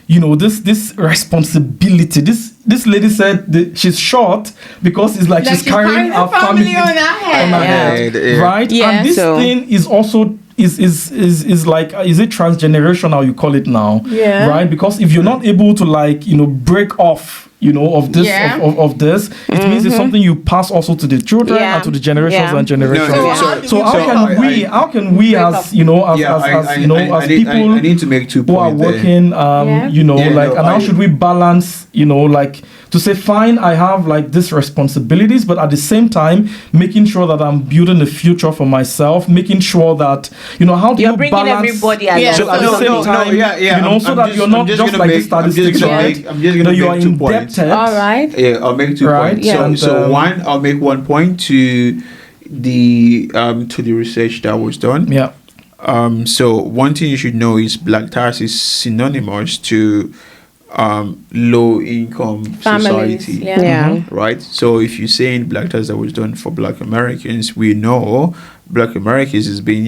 [SPEAKER 1] This responsibility. This lady said that she's short because it's like she's carrying
[SPEAKER 4] a
[SPEAKER 1] her family
[SPEAKER 4] on her head.
[SPEAKER 1] on her head,
[SPEAKER 2] Yeah.
[SPEAKER 1] right?
[SPEAKER 4] Yeah,
[SPEAKER 1] And this
[SPEAKER 3] so-
[SPEAKER 1] thing is also is like, is it transgenerational, you call it now?
[SPEAKER 4] Yeah.
[SPEAKER 1] Right? Because if you're not able to like break off of this
[SPEAKER 4] Yeah.
[SPEAKER 1] of this, it means it's something you pass also to the children
[SPEAKER 3] Yeah.
[SPEAKER 1] and to the generations
[SPEAKER 3] Yeah.
[SPEAKER 1] and generations.
[SPEAKER 2] No,
[SPEAKER 1] So how can we
[SPEAKER 2] Yeah,
[SPEAKER 1] as
[SPEAKER 2] I
[SPEAKER 1] people
[SPEAKER 2] need to make 2
[SPEAKER 1] who are
[SPEAKER 2] points there.
[SPEAKER 1] working and how should we balance like to say, fine, I have like these responsibilities, but at the same time making sure that I'm building a future for myself, making sure that how do
[SPEAKER 3] You're
[SPEAKER 1] you
[SPEAKER 3] bringing
[SPEAKER 1] balance
[SPEAKER 3] everybody along.
[SPEAKER 4] Yeah.
[SPEAKER 1] so at the same time, so that you're not just like the statistics, right?
[SPEAKER 2] I'm just
[SPEAKER 1] That
[SPEAKER 2] gonna
[SPEAKER 1] you are
[SPEAKER 2] make 2 points.
[SPEAKER 1] indebted.
[SPEAKER 4] All right.
[SPEAKER 2] Yeah, I'll make 2
[SPEAKER 1] Right,
[SPEAKER 2] points.
[SPEAKER 1] yeah,
[SPEAKER 2] So
[SPEAKER 1] and,
[SPEAKER 2] one, I'll make 1 point to the research that was done.
[SPEAKER 1] Yeah.
[SPEAKER 2] So one thing you should know is black tax is synonymous to low income
[SPEAKER 4] Families.
[SPEAKER 2] society.
[SPEAKER 4] Yeah.
[SPEAKER 3] Yeah.
[SPEAKER 2] Right. So if you're saying black tax that was done for Black Americans, we know Black Americans is being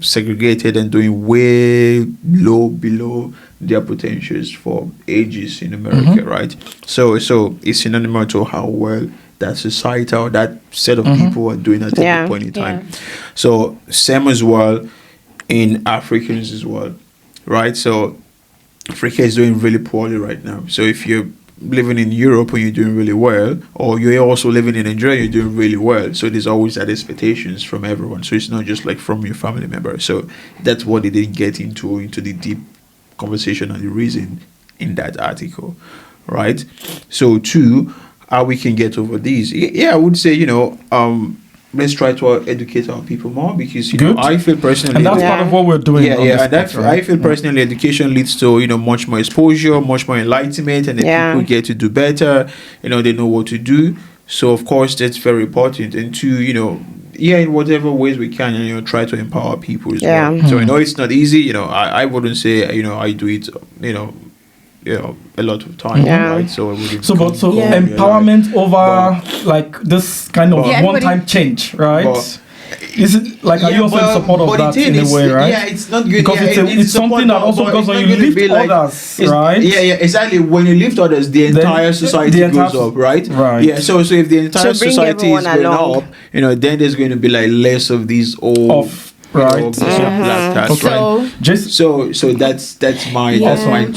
[SPEAKER 2] segregated and doing way below their potentials for ages in America, right? So it's synonymous to how well that society or that set of people are doing at
[SPEAKER 3] Yeah.
[SPEAKER 2] any point in time. So same as well in Africans as well, right? So Africa is doing really poorly right now. So if you're living in Europe and you're doing really well, or you're also living in Nigeria, you're doing really well. So there's always that expectations from everyone. So it's not just like from your family member. So that's what they didn't get into the deep conversation and the reason in that article, right? So 2, how we can get over these. Yeah, I would say, let's try to educate our people more, because
[SPEAKER 1] Good.
[SPEAKER 2] I feel personally,
[SPEAKER 1] And that's
[SPEAKER 3] Yeah.
[SPEAKER 1] part of what we're doing. on this
[SPEAKER 2] and
[SPEAKER 1] podcast, right?
[SPEAKER 2] I feel personally education leads to much more exposure, much more enlightenment, and then
[SPEAKER 3] Yeah.
[SPEAKER 2] people get to do better. They know what to do. So of course that's very important. And 2, in whatever ways we can, try to empower people as
[SPEAKER 3] Yeah.
[SPEAKER 2] well. So I know it's not easy. I wouldn't say I do it. A lot of time,
[SPEAKER 3] Yeah.
[SPEAKER 2] right? So I wouldn't.
[SPEAKER 1] Empowerment over like this kind of one-time change, right? Is it like, are you also in support of that in a way, right?
[SPEAKER 2] Yeah, it's not good.
[SPEAKER 1] Because it's something that also goes when you lift others, right?
[SPEAKER 2] Yeah, exactly. When you lift others, the entire society goes up, right?
[SPEAKER 1] Right.
[SPEAKER 2] Yeah, so if the entire society is going
[SPEAKER 3] along.
[SPEAKER 2] up, then there's going to be like less of these old...
[SPEAKER 1] Right.
[SPEAKER 2] So that's my
[SPEAKER 1] Awesome.
[SPEAKER 2] that's my 2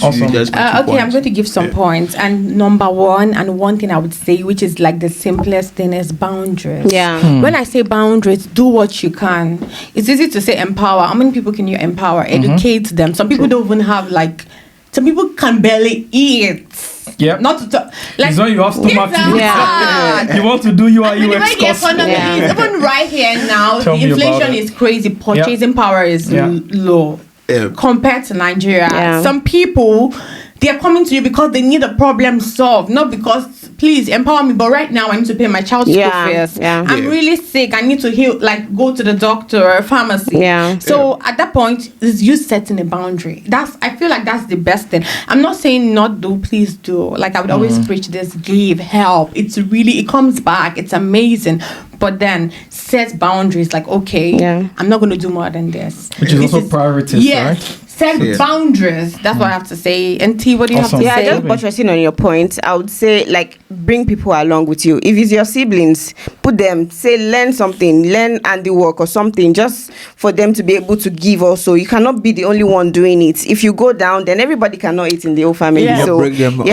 [SPEAKER 4] okay, I'm going to give some points. And number one thing I would say, which is like the simplest thing, is boundaries.
[SPEAKER 3] Yeah.
[SPEAKER 4] When I say boundaries, do what you can. It's easy to say empower. How many people can you empower? Educate them. Some people don't even have some people can barely eat.
[SPEAKER 1] Yeah.
[SPEAKER 4] Not to talk. Like,
[SPEAKER 1] it's when you have stomach to do.
[SPEAKER 4] Yeah.
[SPEAKER 1] You want to do UX course.
[SPEAKER 4] Even right here now,
[SPEAKER 1] Tell
[SPEAKER 4] the
[SPEAKER 1] me about
[SPEAKER 4] inflation
[SPEAKER 1] it.
[SPEAKER 4] is crazy. Purchasing power is low compared to Nigeria.
[SPEAKER 3] Yeah.
[SPEAKER 4] Some people, they are coming to you because they need a problem solved, not because, please empower me, but right now I need to pay my child's school fees. I'm really sick. I need to heal, go to the doctor or pharmacy.
[SPEAKER 3] Yeah.
[SPEAKER 4] So at that point, it's you setting a boundary. I feel like that's the best thing. I'm not saying not do, please do. Like I would always preach this: give, help. It comes back. It's amazing. But then set boundaries. Like, okay, I'm not going to do more than this.
[SPEAKER 1] Which is also priorities, right?
[SPEAKER 4] Set boundaries. That's what I have to say. And T, what do you have to say?
[SPEAKER 3] Just buttressing on your point, I would say bring people along with you. If it's your siblings, put them, learn something, learn handiwork or something, just for them to be able to give also. You cannot be the only one doing it. If you go down, then everybody cannot eat in the whole family.
[SPEAKER 4] Yeah.
[SPEAKER 3] So
[SPEAKER 2] bring them,
[SPEAKER 3] and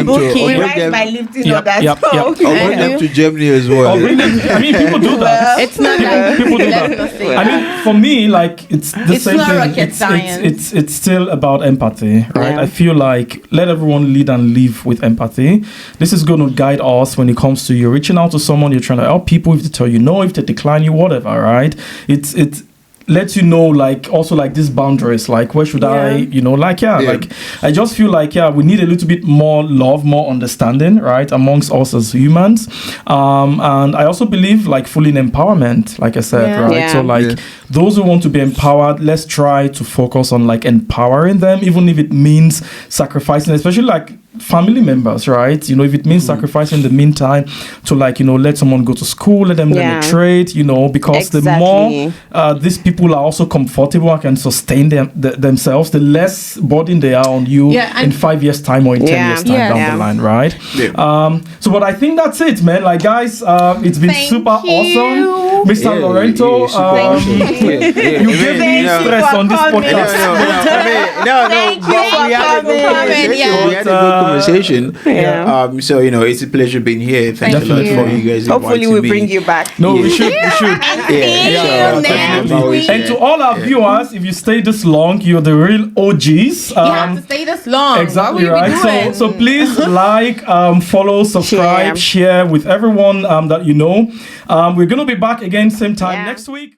[SPEAKER 4] Bukky.
[SPEAKER 3] we rise by lifting others.
[SPEAKER 2] I'll bring them to Germany as well.
[SPEAKER 1] People do that.
[SPEAKER 4] It's not
[SPEAKER 1] people do that. I mean, for me, it's the same
[SPEAKER 4] not
[SPEAKER 1] thing.
[SPEAKER 4] rocket science.
[SPEAKER 1] It's still about empathy, right?
[SPEAKER 3] Yeah.
[SPEAKER 1] I feel like let everyone lead and live with empathy. This is going to guide us when it comes to you reaching out to someone, you're trying to help people. If they tell you no, if they decline you, whatever, right? It lets you know these boundaries, where should I I just feel we need a little bit more love, more understanding, right, amongst us as humans, and I also believe fully in empowerment, like I said, right? So those who want to be empowered, let's try to focus on empowering them, even if it means sacrificing, especially family members, right? If it means sacrificing in the meantime to let someone go to school, let them learn a trade, because the more these people are also comfortable and can sustain themselves, the less burden they are on you in 5 years time or in 10 years time down the line, right? But I think that's it, man. Guys, it's been super awesome. Mr. Lorento, you gave me stress on this podcast.
[SPEAKER 2] We had a good conversation. So it's a pleasure being here. Thank you for you guys.
[SPEAKER 3] Hopefully we'll bring you back.
[SPEAKER 1] No, we should. Definitely. And to all our viewers, if you stay this long, you're the real OGs.
[SPEAKER 4] You have to stay this long.
[SPEAKER 1] Exactly, right? So please follow, subscribe, share with everyone that you know. We're gonna be back again same time next week.